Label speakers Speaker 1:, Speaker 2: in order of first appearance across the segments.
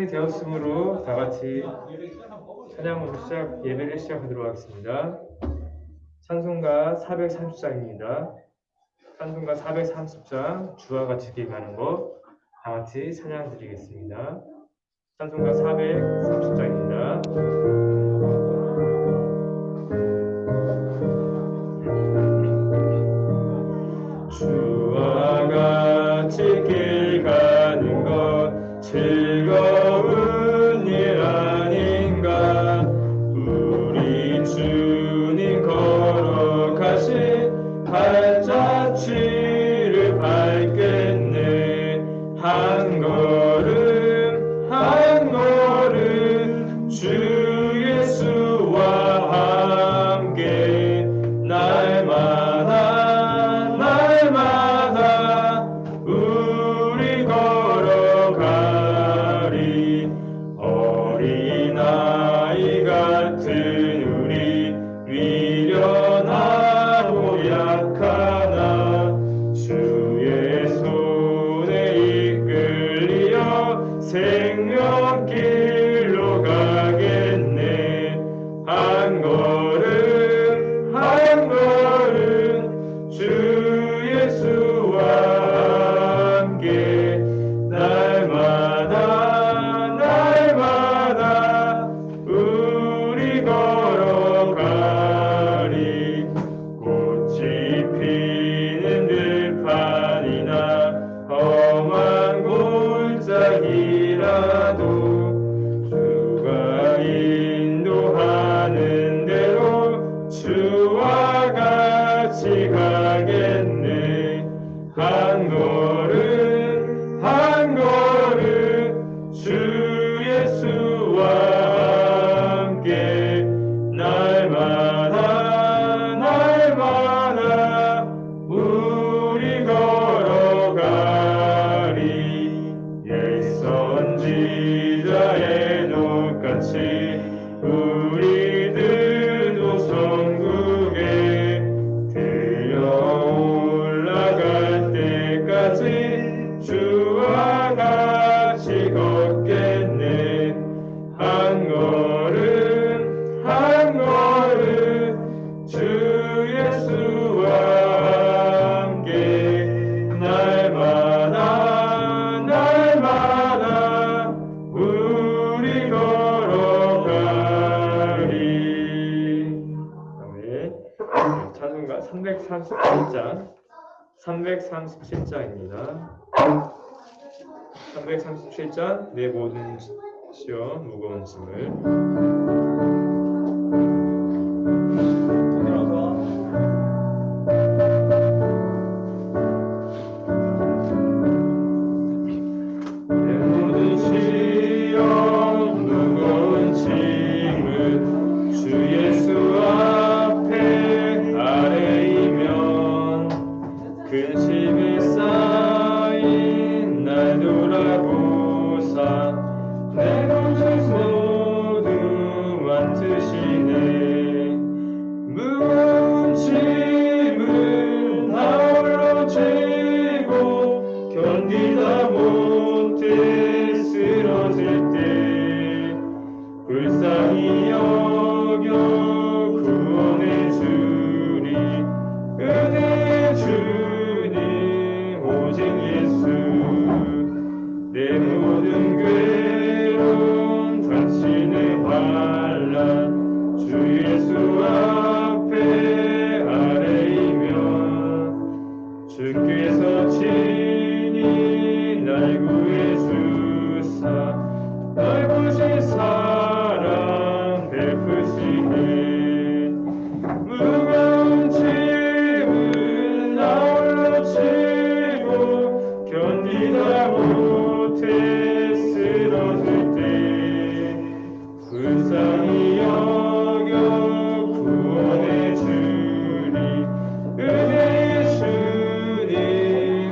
Speaker 1: 시간이 되었으므로 다 같이 찬양으로 예배를 시작하도록 하겠습니다. 찬송가 430장입니다. 찬송가 430장 주와 같이 기가는 것 다 같이 찬양 드리겠습니다. 찬송가 430장입니다. 주와 같이 길 가는 것 즐거운 일 아닌가. 우리 주님 걸어가신 발자취를 밟겠네. 한 걸음 한 걸음 주 예수와 함께 날마다 우리 걸어가리. 어린아이 같은 우리 미련하고 약하나 주의 손에 이끌리어 생명길로 가겠네. 한 걸음 한 걸음 주 예수와 함께 날마다 우리 걸어가리. 꽃이 피는 들판이나 험한 골짜기라도 주가 인도하는 대로 주와 같이 가겠네. 한 걸음 한 걸음 주 예수와 함께 날마다 우리 걸어가리. 옛 선지자의 녹같이 우리들도 천국에 들어올라갈 때까지 주와 같이 걷겠네. 한 걸음 한 걸음 주 예수와 함께 날마다 우리 걸어가리. 다음에 찬송가 337장입니다. 337장 내 모든 시험 무거운 짐을. 근심이 쌓인 날 돌아보사 내 걱정 모두 맡으시네. 무거운 짐을 나 홀로 지고 견디다 못해 쓰러질 때 불쌍히 여겨 구원해 주리. 은혜의 주님 오직 예수. 내 모든 괴로움 당신의 환난 주 예수 앞에 아뢰이면 주께서 친히 날 구해 주사 넓으신 사랑 베푸시네. 무거운 짐을 나 홀로 지고 견디다 못해 쓰러질 때 불쌍히 여겨 구원해 주리. 은혜의 주님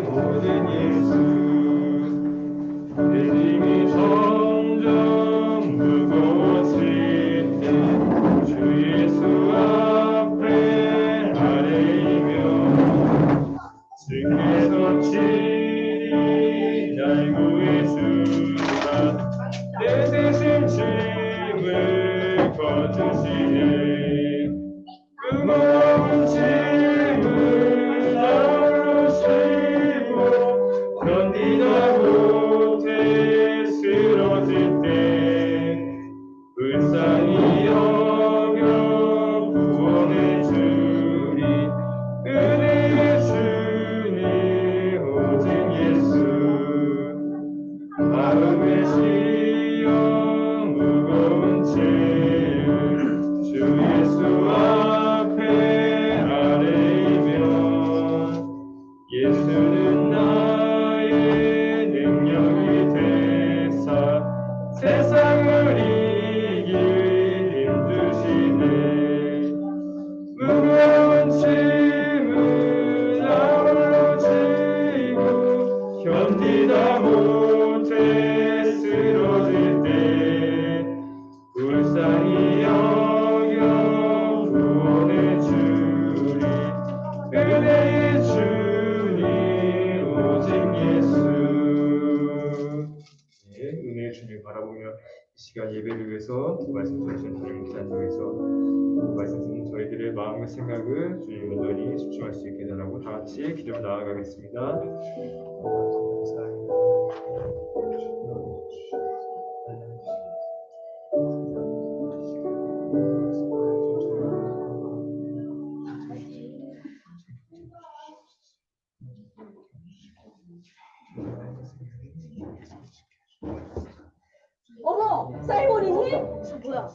Speaker 1: 모든 예수. 내 짐이 점점 무거워질 때 주 예수 앞에 아뢰이며 주께서 친히 날 구해 주라. 내 대신 짐을 거두시네 무거운 짐을 나르시고 견디다 못해 쓰러질 때 불쌍히 여겨 구원해 주리 은혜의 주님 오직 예수 마음의 시험 무거운 짐 주 예수 앞에 아뢰이며 예수는 나의 능력이 되사 세상을 이길 힘주시네 무거운 짐을 나홀로 지고 견디다 못해 쓰러질 때 불쌍히 여겨 구원해 주리 은혜의 주님 오직 예수. 네, 은혜의 주님 바라보며 이 시간 예배를 위해서 말씀 전하신 담임 목사님께서 말씀 듣는 저희들의 마음과 생각을 주님 온전히 집중할 수 있게 해달라고 다 같이 기도로 나아가겠습니다.
Speaker 2: 어머, 사이먼이니? 뭐야?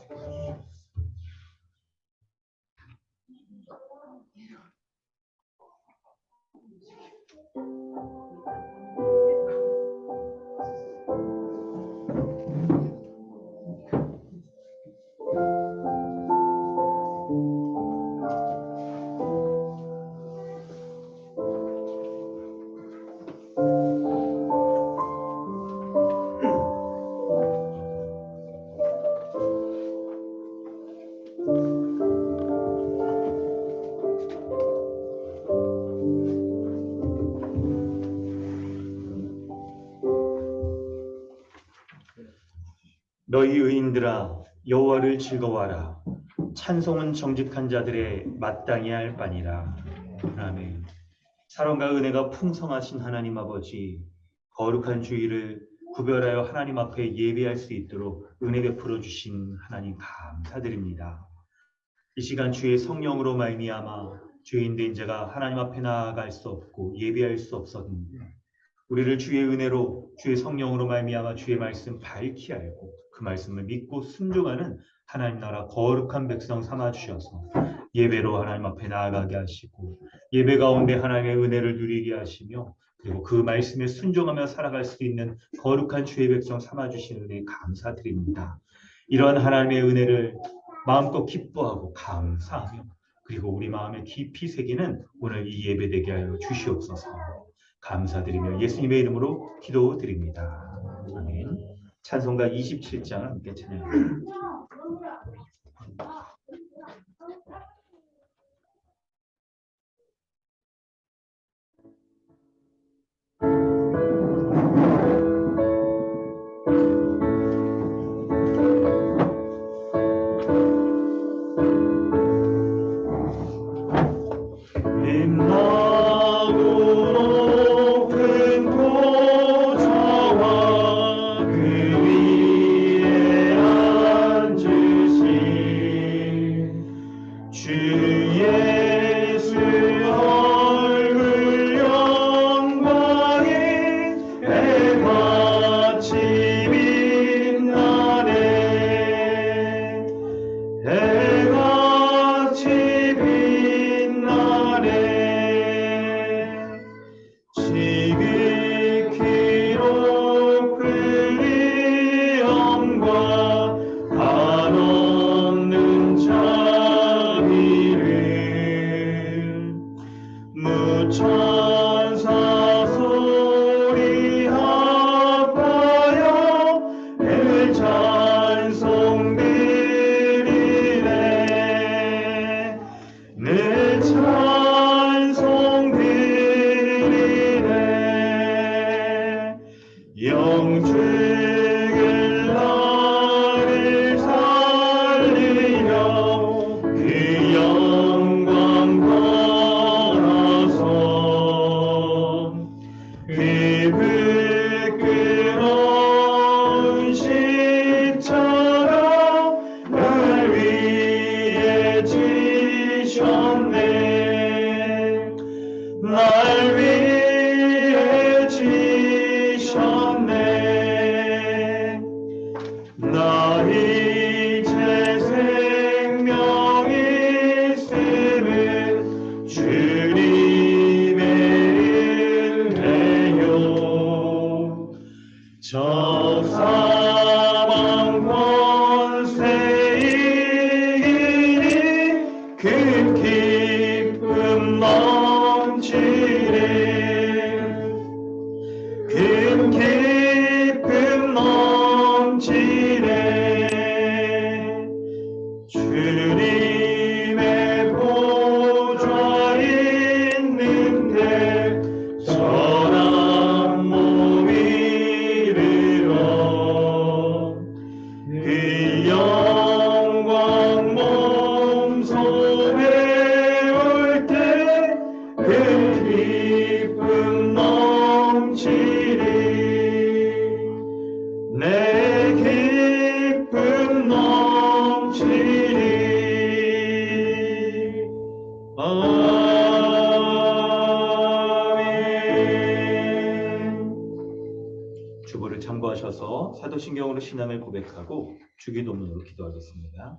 Speaker 3: 너희 의인들아 여호와를 즐거워하라. 찬송은 정직한 자들의 마땅히 할 바니라. 아멘. 사랑과 은혜가 풍성하신 하나님 아버지, 거룩한 주일을 구별하여 하나님 앞에 예배할 수 있도록 은혜 베풀어 주신 하나님 감사드립니다. 이 시간 주의 성령으로 말미암아 죄인된 자가 하나님 앞에 나아갈 수 없고 예배할 수 없었는데 우리를 주의 은혜로 주의 성령으로 말미암아 주의 말씀 밝히 알고 그 말씀을 믿고 순종하는 하나님 나라 거룩한 백성 삼아 주셔서 예배로 하나님 앞에 나아가게 하시고 예배 가운데 하나님의 은혜를 누리게 하시며 그리고 그 말씀에 순종하며 살아갈 수 있는 거룩한 주의 백성 삼아 주신 은혜 감사드립니다. 이러한 하나님의 은혜를 마음껏 기뻐하고 감사하며 그리고 우리 마음에 깊이 새기는 오늘 이 예배 되게 하여 주시옵소서. 감사드리며 예수님의 이름으로 기도드립니다. 아멘. 찬송가 27장 함께 찬양합니다.
Speaker 1: 영주를
Speaker 3: 저 사망 권세에 이르니 큰 기쁨 넘치네 큰 기쁨 넘치네 주님의 보좌 있는데 전한 몸 이르러 그 영광 몸소에 올 때 그 기쁨 넘치리 내 기쁨 넘치리 아멘. 주보를 참고하셔서 사도신경으로 신앙을 고백하고 주기도문으로 기도하겠습니다.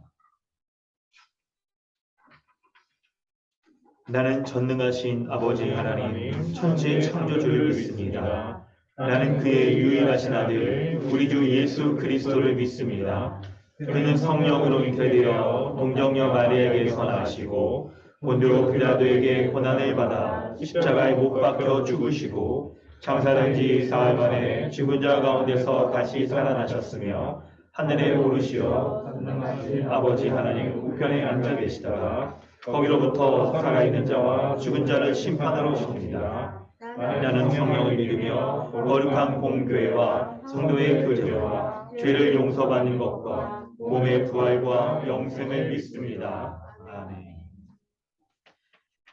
Speaker 3: 나는 전능하신 아버지 하나님 천지의 창조주를 믿습니다. 나는 그의 유일하신 아들 우리 주 예수 그리스도를 믿습니다. 그는 성령으로 잉태되어 동정녀 마리아에게서 나시고 본디오 빌라도에게 고난을 받아 십자가에 못 박혀 죽으시고 장사된 지 사흘 만에 죽은 자 가운데서 다시 살아나셨으며 하늘에 오르시어 전능하신 아버지 하나님 우편에 앉아 계시다가 거기로부터 살아있는 자와 죽은 자를 심판하러 오십니다. 나는 성령을 믿으며 거룩한 공교회와 성도의 교제와 죄를 용서받는 것과 몸의 부활과 영생을 믿습니다. 아멘.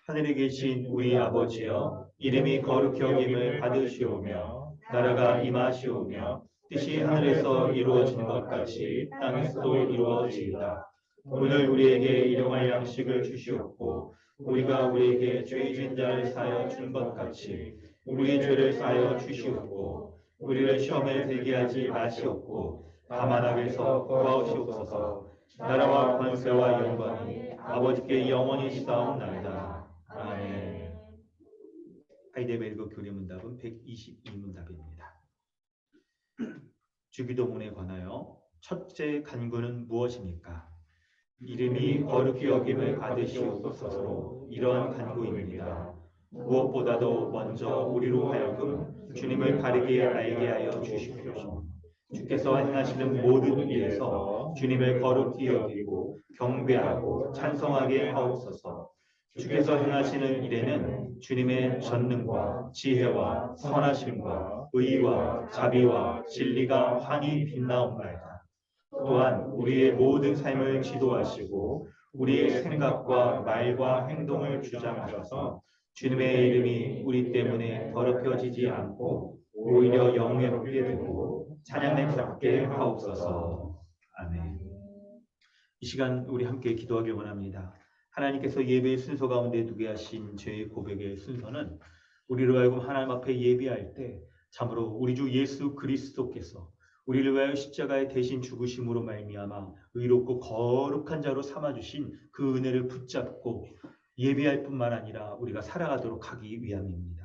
Speaker 3: 하늘에 계신 우리 아버지여 이름이 거룩히 여김을 받으시오며 나라가 임하시오며 뜻이 하늘에서 이루어지는 것 같이 땅에서도 이루어지이다. 오늘 우리에게 일용할 양식을 주시옵고 우리가 우리에게 죄 지은 자를 사하여 준 것 같이 우리의 죄를 사하여 주시옵고 우리를 시험에 들게 하지 마시옵고 다만 악에서 구하옵시옵소서. 나라와 권세와 영광이 아버지께 영원히 시사옵나이다. 아멘. 하이데베르그 교리문답은 122문답입니다. 주기도문에 관하여 첫째 간구는 무엇입니까? 이름이 거룩히 여김을 받으시옵소서로 이러한 간구입니다. 무엇보다도 먼저 우리로 하여금 주님을 바르게 알게 하여 주십시오. 주께서 행하시는 모든 일에서 주님을 거룩히 여기고 경배하고 찬송하게 하옵소서. 주께서 행하시는 일에는 주님의 전능과 지혜와 선하심과 의와 자비와 진리가 환히 빛나옵나이다. 또한 우리의 모든 삶을 지도하시고 우리의 생각과 말과 행동을 주장하셔서 주님의 이름이 우리 때문에 더럽혀지지 않고 오히려 영예롭게 되고 찬양스럽게 하옵소서. 아멘. 이 시간 우리 함께 기도하길 원합니다. 하나님께서 예배의 순서 가운데 두게 하신 죄의 고백의 순서는 우리로 하여금 하나님 앞에 예배할 때 참으로 우리 주 예수 그리스도께서 우리를 위하여 십자가에 대신 죽으심으로 말미암아 의롭고 거룩한 자로 삼아주신 그 은혜를 붙잡고 예배할 뿐만 아니라 우리가 살아가도록 하기 위함입니다.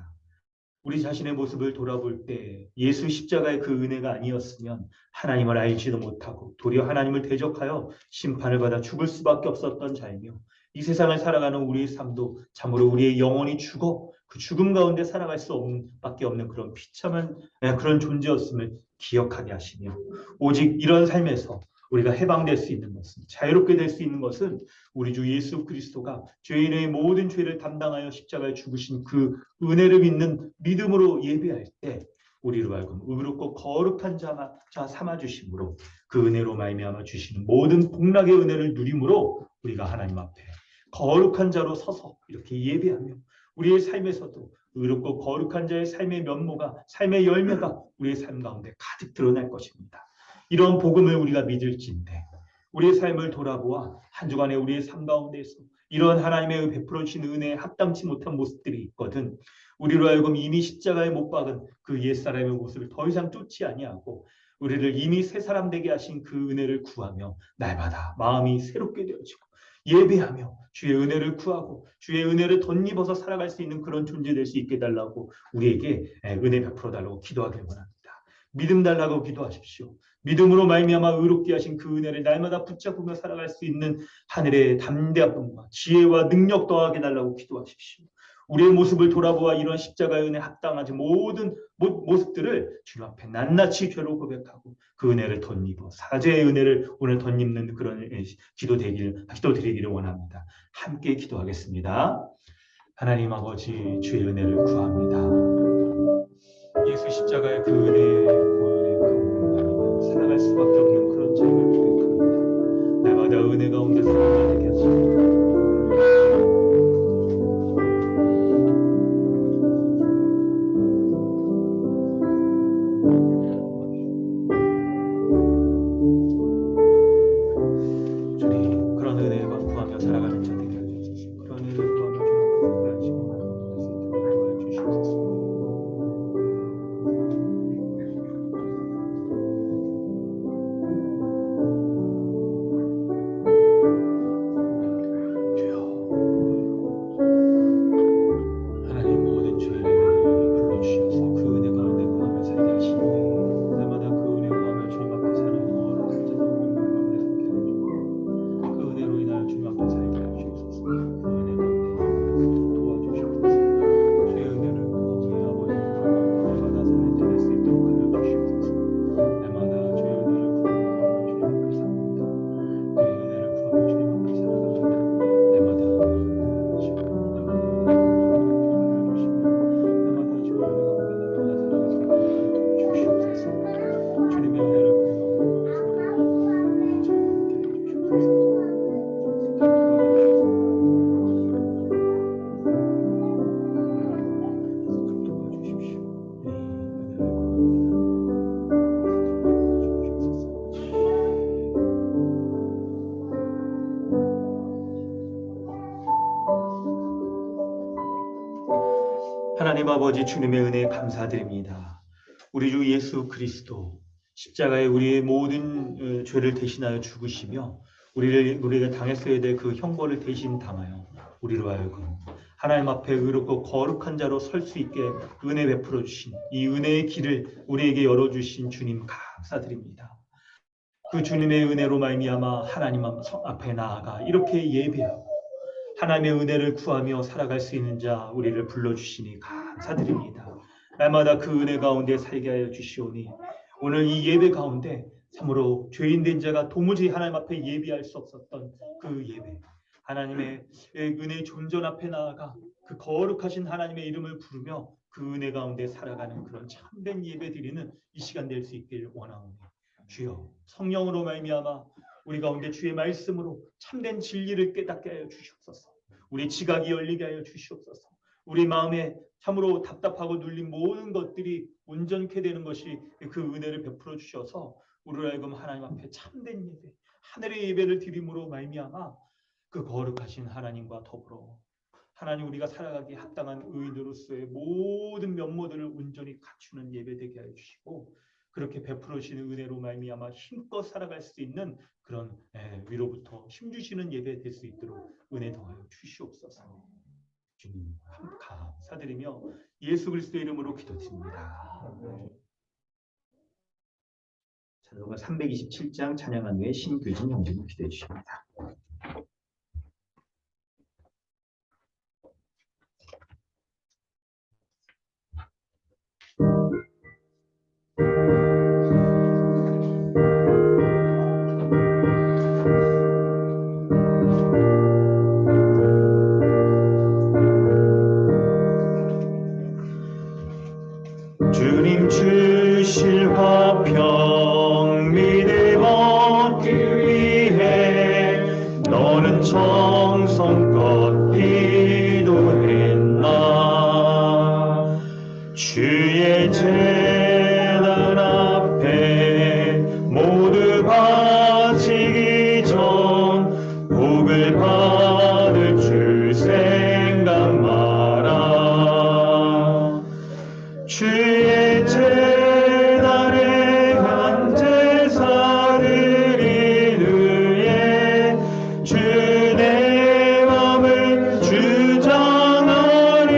Speaker 3: 우리 자신의 모습을 돌아볼 때 예수 십자가의 그 은혜가 아니었으면 하나님을 알지도 못하고 도리어 하나님을 대적하여 심판을 받아 죽을 수밖에 없었던 자이며 이 세상을 살아가는 우리의 삶도 참으로 우리의 영혼이 죽어 그 죽음 가운데 살아갈 수 없는 밖에 없는 그런 비참한 그런 존재였음을 기억하게 하시며 오직 이런 삶에서 우리가 해방될 수 있는 것은 자유롭게 될 수 있는 것은 우리 주 예수 그리스도가 죄인의 모든 죄를 담당하여 십자가에 죽으신 그 은혜를 믿는 믿음으로 예배할 때 우리로 하여금 의롭고 거룩한 자 삼아주심으로 그 은혜로 말미암아 주시는 모든 복락의 은혜를 누림으로 우리가 하나님 앞에 거룩한 자로 서서 이렇게 예배하며 우리의 삶에서도 의롭고 거룩한 자의 삶의 면모가 삶의 열매가 우리의 삶 가운데 가득 드러날 것입니다. 이런 복음을 우리가 믿을지인데 우리의 삶을 돌아보아 한 주간의 우리의 삶 가운데서 이런 하나님의 베풀어 주신 은혜에 합당치 못한 모습들이 있거든 우리로 하여금 이미 십자가에 못 박은 그 옛사람의 모습을 더 이상 쫓지 아니하고 우리를 이미 새 사람 되게 하신 그 은혜를 구하며 날마다 마음이 새롭게 되어지고 예배하며 주의 은혜를 구하고 주의 은혜를 덧입어서 살아갈 수 있는 그런 존재 될 수 있게 달라고 우리에게 은혜 베풀어 달라고 기도하길 원합니다. 믿음 달라고 기도하십시오. 믿음으로 말미암아 의롭게 하신 그 은혜를 날마다 붙잡으며 살아갈 수 있는 하늘의 담대함과 지혜와 능력 더하게 달라고 기도하십시오. 우리의 모습을 돌아보아 이런 십자가의 은혜 합당하지 모든 모습들을 주님 앞에 낱낱이 죄로 고백하고 그 은혜를 덧입어 사죄의 은혜를 오늘 덧입는 그런 기도드리기를 원합니다. 함께 기도하겠습니다. 하나님 아버지, 주의 은혜를 구합니다. 예수 십자가의 그 은혜의 그 살아갈 수밖에 없는 그런 삶을 고백합니다. 날마다 은혜 가운데 살아가게 되게 하십니다. 주님, 그런 은혜만 구하며 살아가는 자들이 되어주시고 그런 은혜를 구하며 주님 앞에 도와주시옵소서. 하나님 아버지, 주님의 은혜에 감사드립니다. 우리 주 예수 그리스도 십자가에 우리의 모든 죄를 대신하여 죽으시며 우리가 당했어야 될 그 형벌을 대신 당하여 우리로 하여금 하나님 앞에 의롭고 거룩한 자로 설 수 있게 은혜 베풀어 주신 이 은혜의 길을 우리에게 열어주신 주님 감사드립니다. 그 주님의 은혜로 말미암아 하나님 앞에 나아가 이렇게 예배하고 하나님의 은혜를 구하며 살아갈 수 있는 자 우리를 불러주시니 감사드립니다. 날마다 그 은혜 가운데 살게 하여 주시오니 오늘 이 예배 가운데 참으로 죄인된 자가 도무지 하나님 앞에 예배할 수 없었던 그 예배, 하나님의 은혜의 존전 앞에 나아가 그 거룩하신 하나님의 이름을 부르며 그 은혜 가운데 살아가는 그런 참된 예배 드리는 이 시간 될 수 있길 원하오니 주여 성령으로 말미암아 우리 가운데 주의 말씀으로 참된 진리를 깨닫게 하여 주시옵소서. 우리 지각이 열리게 하여 주시옵소서. 우리 마음에 참으로 답답하고 눌린 모든 것들이 온전케 되는 것이 그 은혜를 베풀어 주셔서 우리로 하여금 하나님 앞에 참된 예배, 하늘의 예배를 드림으로 말미암아 그 거룩하신 하나님과 더불어 하나님 우리가 살아가기 합당한 의인으로서의 모든 면모들을 온전히 갖추는 예배 되게 하여 주시고 그렇게 베풀어 주시는 은혜로 말미암아 힘껏 살아갈 수 있는 그런 위로부터 힘주시는 예배 될 수 있도록 은혜 더하여 주시옵소서. 주님 감사드리며 예수 그리스도의 이름으로 기도드립니다. 찬송가 327장 찬양한 후에 신규진 형제님 기도해 주십니다. 주님 주실 화평 믿음 얻기 위해 너는 정성껏 기도했나. 주의 제단 앞에 모두 바치기 전 복을 받을 줄 생각 마라. 주의 제단에 한 제사를 이루에 주 내 맘을 주장하리.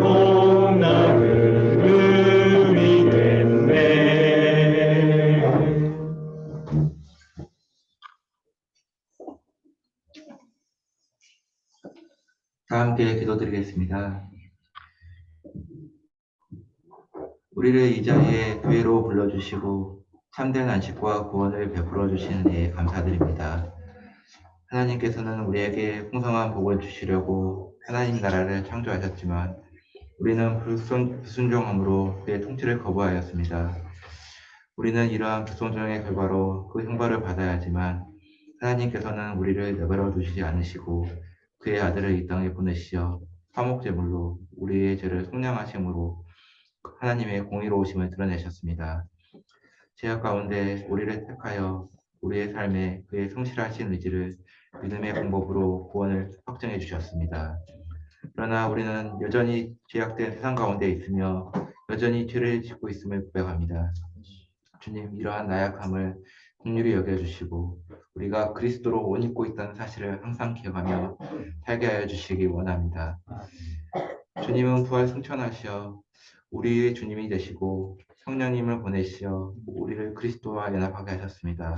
Speaker 3: 복남을 누리겠네.
Speaker 4: 다 함께 기도드리겠습니다. 우리를 이 자리에 교회로 불러주시고 참된 안식과 구원을 베풀어 주시는 데 감사드립니다. 하나님께서는 우리에게 풍성한 복을 주시려고 하나님 나라를 창조하셨지만 우리는 불순종함으로 그의 통치를 거부하였습니다. 우리는 이러한 불순종의 결과로 그 형벌을 받아야 하지만 하나님께서는 우리를 내버려 두시지 않으시고 그의 아들을 이 땅에 보내시어 화목제물로 우리의 죄를 속량하심으로 하나님의 공의로우심을 드러내셨습니다. 죄악 가운데 우리를 택하여 우리의 삶에 그의 성실하신 의지를 믿음의 방법으로 구원을 확정해 주셨습니다. 그러나 우리는 여전히 죄악된 세상 가운데 있으며 여전히 죄를 짓고 있음을 고백합니다. 주님, 이러한 나약함을 긍휼히 여겨주시고 우리가 그리스도로 옷 입고 있다는 사실을 항상 기억하며 살게 하여 주시기 원합니다. 주님은 부활 승천하시어 우리의 주님이 되시고 성령님을 보내시어 우리를 그리스도와 연합하게 하셨습니다.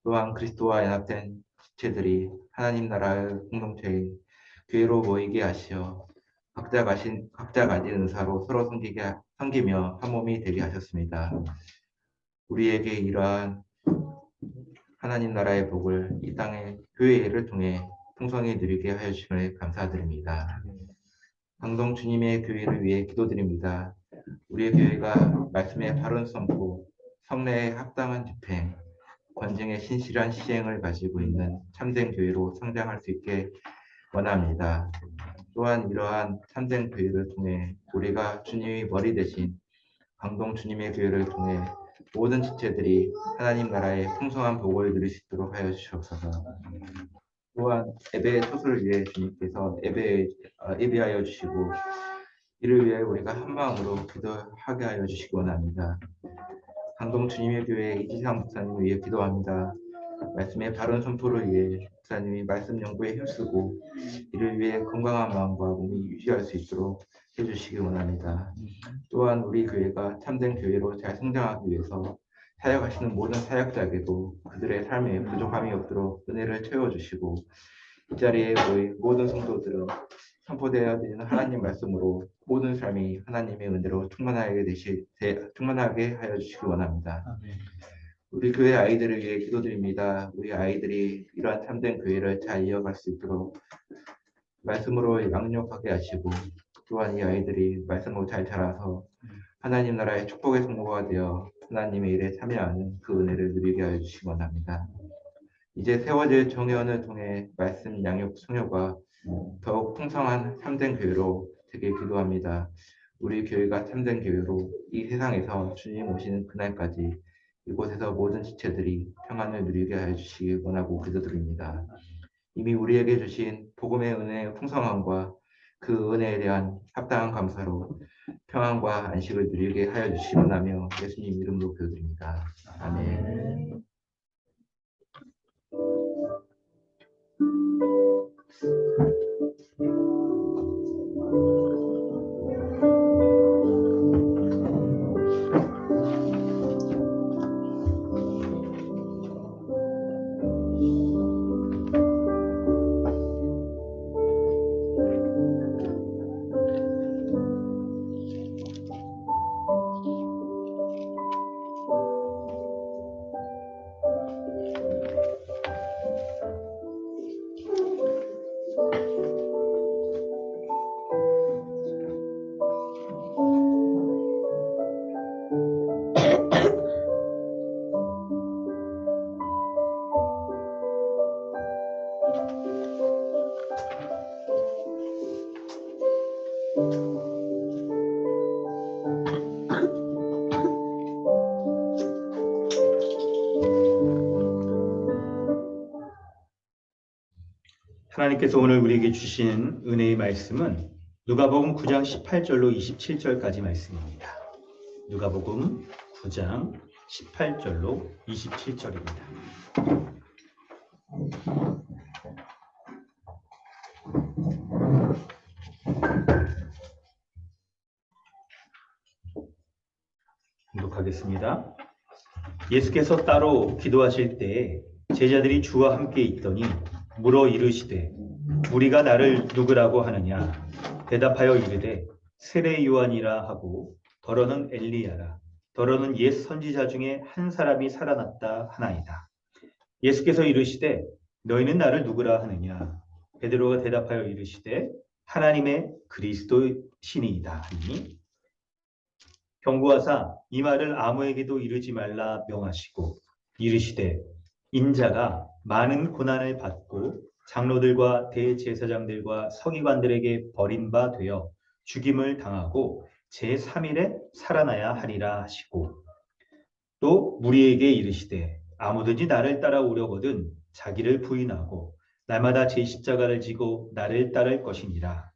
Speaker 4: 또한 그리스도와 연합된 지체들이 하나님 나라의 공동체인 교회로 모이게 하시어 각자 가진 은사로 서로 섬기며 한 몸이 되게 하셨습니다. 우리에게 이러한 하나님 나라의 복을 이 땅의 교회를 통해 풍성히 누리게 하여 주심을 감사드립니다. 강동 주님의 교회를 위해 기도드립니다. 우리의 교회가 말씀의 바른 선포, 성례의 합당한 집행, 권증의 신실한 시행을 가지고 있는 참된 교회로 성장할 수 있게 원합니다. 또한 이러한 참된 교회를 통해 우리가 주님의 머리 대신 강동 주님의 교회를 통해 모든 지체들이 하나님 나라의 풍성한 복을 누릴 수 있도록 하여 주시옵소서. 또한 예배의 토수를 위해 주님께서 예배하여 주시고 이를 위해 우리가 한 마음으로 기도하게 하여 주시기 원합니다. 강동 주님의 교회 이지상 목사님을 위해 기도합니다. 말씀의 바른 선포를 위해 목사님이 말씀 연구에 힘쓰고 이를 위해 건강한 마음과 몸이 유지할 수 있도록 해주시기 원합니다. 또한 우리 교회가 참된 교회로 잘 성장하기 위해서 사역하시는 모든 사역자에게도 그들의 삶에 부족함이 없도록 은혜를 채워주시고 이 자리에 모인 모든 성도들은 선포되어야 되는 하나님 말씀으로 모든 삶이 하나님의 은혜로 충만하게 하여 주시기 원합니다. 우리 교회 아이들을 위해 기도드립니다. 우리 아이들이 이러한 참된 교회를 잘 이어갈 수 있도록 말씀으로 양육하게 하시고 또한 이 아이들이 말씀으로 잘 자라서 하나님 나라의 축복의 성도가 되어 하나님의 일에 참여하는 그 은혜를 누리게 하여 주시기 원합니다. 이제 세워질 정회원을 통해 말씀 양육 성효가 더욱 풍성한 참된 교회로 되길 기도합니다. 우리 교회가 참된 교회로 이 세상에서 주님 오시는 그날까지 이곳에서 모든 지체들이 평안을 누리게 하여 주시기 원하고 기도드립니다. 이미 우리에게 주신 복음의 은혜의 풍성함과 그 은혜에 대한 합당한 감사로 평안과 안식을 누리게 하여 주시기 원하며 예수님 이름으로 기도드립니다. 아멘.
Speaker 3: 하나님께서 오늘 우리에게 주신 은혜의 말씀은 누가복음 9장 18절로 27절까지 말씀입니다. 누가복음 9장 18절로 27절입니다. 공독하겠습니다. 예수께서 따로 기도하실 때 제자들이 주와 함께 있더니 물어 이르시되 우리가 나를 누구라고 하느냐? 대답하여 이르되 세례 요한이라 하고 더러는 엘리야라 더러는 옛 선지자 중에 한 사람이 살아났다 하나이다. 예수께서 이르시되 너희는 나를 누구라 하느냐? 베드로가 대답하여 이르시되 하나님의 그리스도시니이다 하니 경고하사 이 말을 아무에게도 이르지 말라 명하시고 이르시되 인자가 많은 고난을 받고 장로들과 대제사장들과 서기관들에게 버림바 되어 죽임을 당하고 제3일에 살아나야 하리라 하시고 또 무리에게 이르시되 아무든지 나를 따라오려거든 자기를 부인하고 날마다 제 십자가를 지고 나를 따를 것이니라.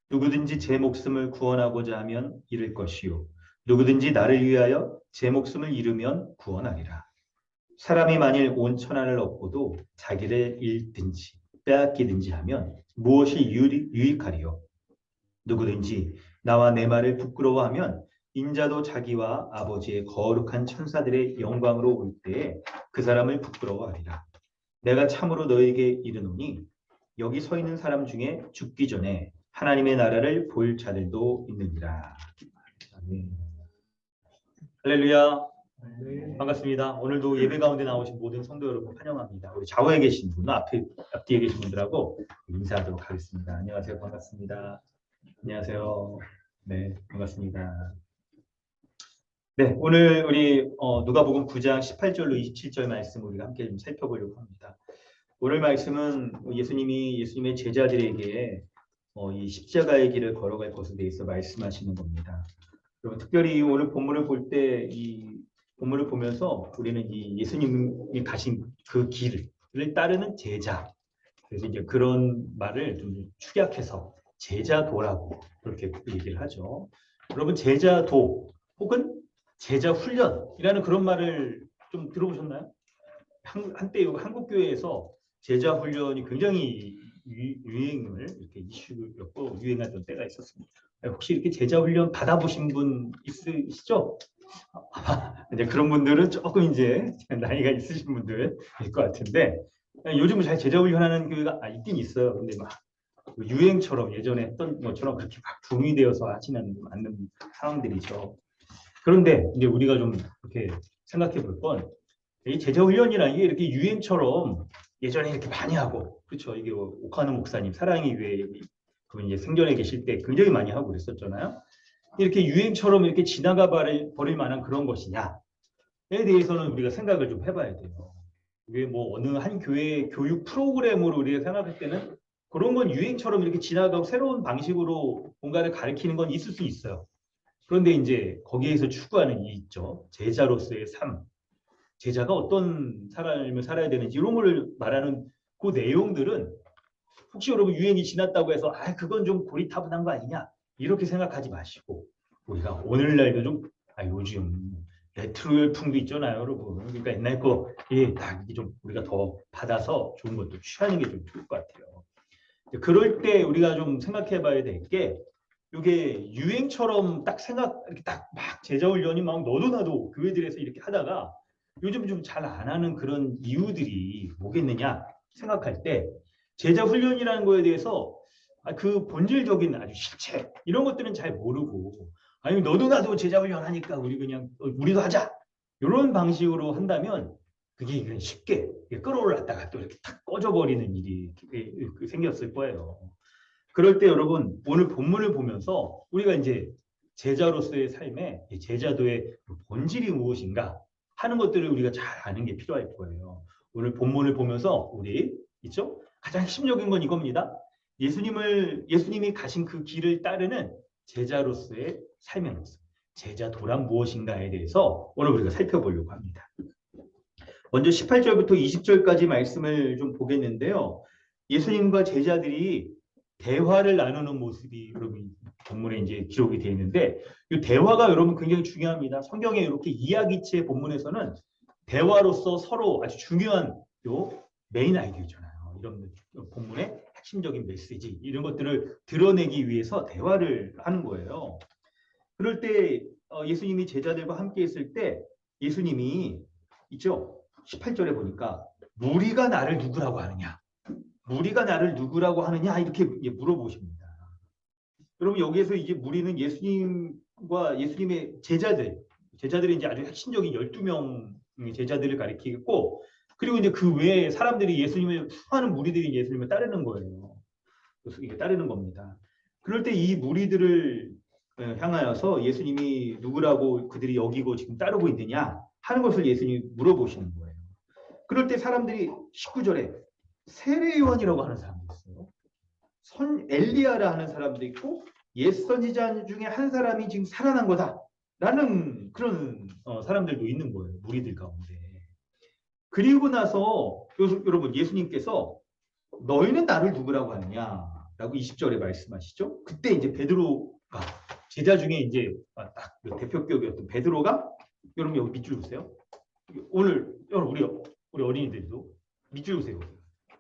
Speaker 3: 누구든지 제 목숨을 구원하고자 하면 잃을 것이요 누구든지 나를 위하여 제 목숨을 잃으면 구원하리라. 사람이 만일 온 천하를 얻고도 자기를 잃든지 빼앗기든지 하면 무엇이 유익하리요? 누구든지 나와 내 말을 부끄러워하면 인자도 자기와 아버지의 거룩한 천사들의 영광으로 올 때에 그 사람을 부끄러워하리라. 내가 참으로 너에게 이르노니 여기 서 있는 사람 중에 죽기 전에 하나님의 나라를 볼 자들도 있느니라. 아멘. 할렐루야. 반갑습니다. 오늘도 예배 가운데 나오신 모든 성도 여러분 환영합니다. 우리 좌우에 계신 분, 앞뒤에 계신 분들하고 인사하도록 하겠습니다. 안녕하세요. 반갑습니다. 안녕하세요. 네, 반갑습니다. 네, 오늘 우리 누가복음 9장 18절로 27절 말씀 우리가 함께 좀 살펴보려고 합니다. 오늘 말씀은 예수님의 제자들에게 이 십자가의 길을 걸어갈 것에 대해서 말씀하시는 겁니다. 그리고 특별히 오늘 본문을 볼 때 이 본문을 보면서 우리는 이 예수님이 가신 그 길을 따르는 제자, 그래서 이제 그런 말을 좀 축약해서 제자도라고 그렇게 얘기를 하죠. 여러분 제자도 혹은 제자 훈련이라는 그런 말을 좀 들어보셨나요? 한때 한국 교회에서 제자 훈련이 굉장히 유행을 이렇게 이슈였고 유행하던 때가 있었습니다. 혹시 이렇게 제자 훈련 받아보신 분 있으시죠? 이제 그런 분들은 조금 이제 나이가 있으신 분들일 것 같은데 요즘은 잘 제자 훈련하는 교회가 있긴 있어요. 근데 막 유행처럼 예전에 했던 것처럼 그렇게 막 붐이 되어서 하지는 않는 상황들이죠. 그런데 이제 우리가 좀 이렇게 생각해 볼 건 이 제자 훈련이라는 게 이렇게 유행처럼 예전에 이렇게 많이 하고 그렇죠. 이게 오카노 목사님 사랑의 교회 그분 이제 생전에 계실 때 굉장히 많이 하고 그랬었잖아요. 이렇게 유행처럼 이렇게 지나가 버릴 만한 그런 것이냐에 대해서는 우리가 생각을 좀 해봐야 돼요. 이게 뭐 어느 한 교회의 교육 프로그램으로 우리가 생각할 때는 그런 건 유행처럼 이렇게 지나가고 새로운 방식으로 뭔가를 가르치는 건 있을 수 있어요. 그런데 이제 거기에서 추구하는 이 있죠. 제자로서의 삶. 제자가 어떤 삶을 살아야 되는지 이런 걸 말하는 그 내용들은 혹시 여러분 유행이 지났다고 해서 그건 좀 고리타분한 거 아니냐 이렇게 생각하지 마시고 우리가 오늘날도 좀 요즘 레트로 열풍도 있잖아요, 여러분. 그러니까 옛날 거 이게 좀 우리가 더 받아서 좋은 것도 취하는 게 좀 좋을 것 같아요. 그럴 때 우리가 좀 생각해봐야 될 게 이게 유행처럼 이렇게 딱 막 제자 훈련이 막 너도 나도 교회들에서 이렇게 하다가 요즘 좀 잘 안 하는 그런 이유들이 뭐겠느냐 생각할 때 제자 훈련이라는 거에 대해서 그 본질적인 아주 실체 이런 것들은 잘 모르고 너도 나도 제자 훈련 하니까 우리 그냥 우리도 하자 이런 방식으로 한다면 그게 쉽게 끌어올랐다가 또 이렇게 탁 꺼져버리는 일이 생겼을 거예요. 그럴 때 여러분 오늘 본문을 보면서 우리가 이제 제자로서의 삶에 제자도의 본질이 무엇인가 하는 것들을 우리가 잘 아는 게 필요할 거예요. 오늘 본문을 보면서 우리 있죠? 가장 핵심적인 건 이겁니다. 예수님이 가신 그 길을 따르는 제자로서의 삶의 모습, 제자도란 무엇인가에 대해서 오늘 우리가 살펴보려고 합니다. 먼저 18절부터 20절까지 말씀을 좀 보겠는데요. 예수님과 제자들이 대화를 나누는 모습이 여러분 본문에 이제 기록이 되어 있는데 이 대화가 여러분 굉장히 중요합니다. 성경에 이렇게 이야기체 본문에서는 대화로서 서로 아주 중요한 요 메인 아이디어잖아요. 이런 본문의 핵심적인 메시지 이런 것들을 드러내기 위해서 대화를 하는 거예요. 그럴 때 예수님이 제자들과 함께 있을 때 예수님이 있죠? 18절에 보니까 무리가 나를 누구라고 하느냐? 무리가 나를 누구라고 하느냐? 이렇게 물어보십니다. 여러분 여기에서 이제 무리는 예수님과 예수님의 제자들이 이제 아주 핵심적인 12명 제자들을 가리키고 그리고 이제 그 외에 사람들이 예수님을 수많은 무리들이 예수님을 따르는 거예요. 그래서 이게 따르는 겁니다. 그럴 때 이 무리들을 향하여서 예수님이 누구라고 그들이 여기고 지금 따르고 있느냐 하는 것을 예수님이 물어보시는 거예요. 그럴 때 사람들이 19절에 세례 요한이라고 하는 사람도 있어요. 엘리야라 하는 사람도 있고 옛 선지자 중에 한 사람이 지금 살아난 거다라는 그런 사람들도 있는 거예요. 무리들 가운데. 그리고 나서 여러분 예수님께서 너희는 나를 누구라고 하느냐라고 20절에 말씀하시죠. 그때 이제 베드로가 제자 중에 이제 딱 대표격이었던 베드로가 여러분 여기 밑줄 보세요. 오늘 여러분 우리 어린이들도 밑줄 보세요.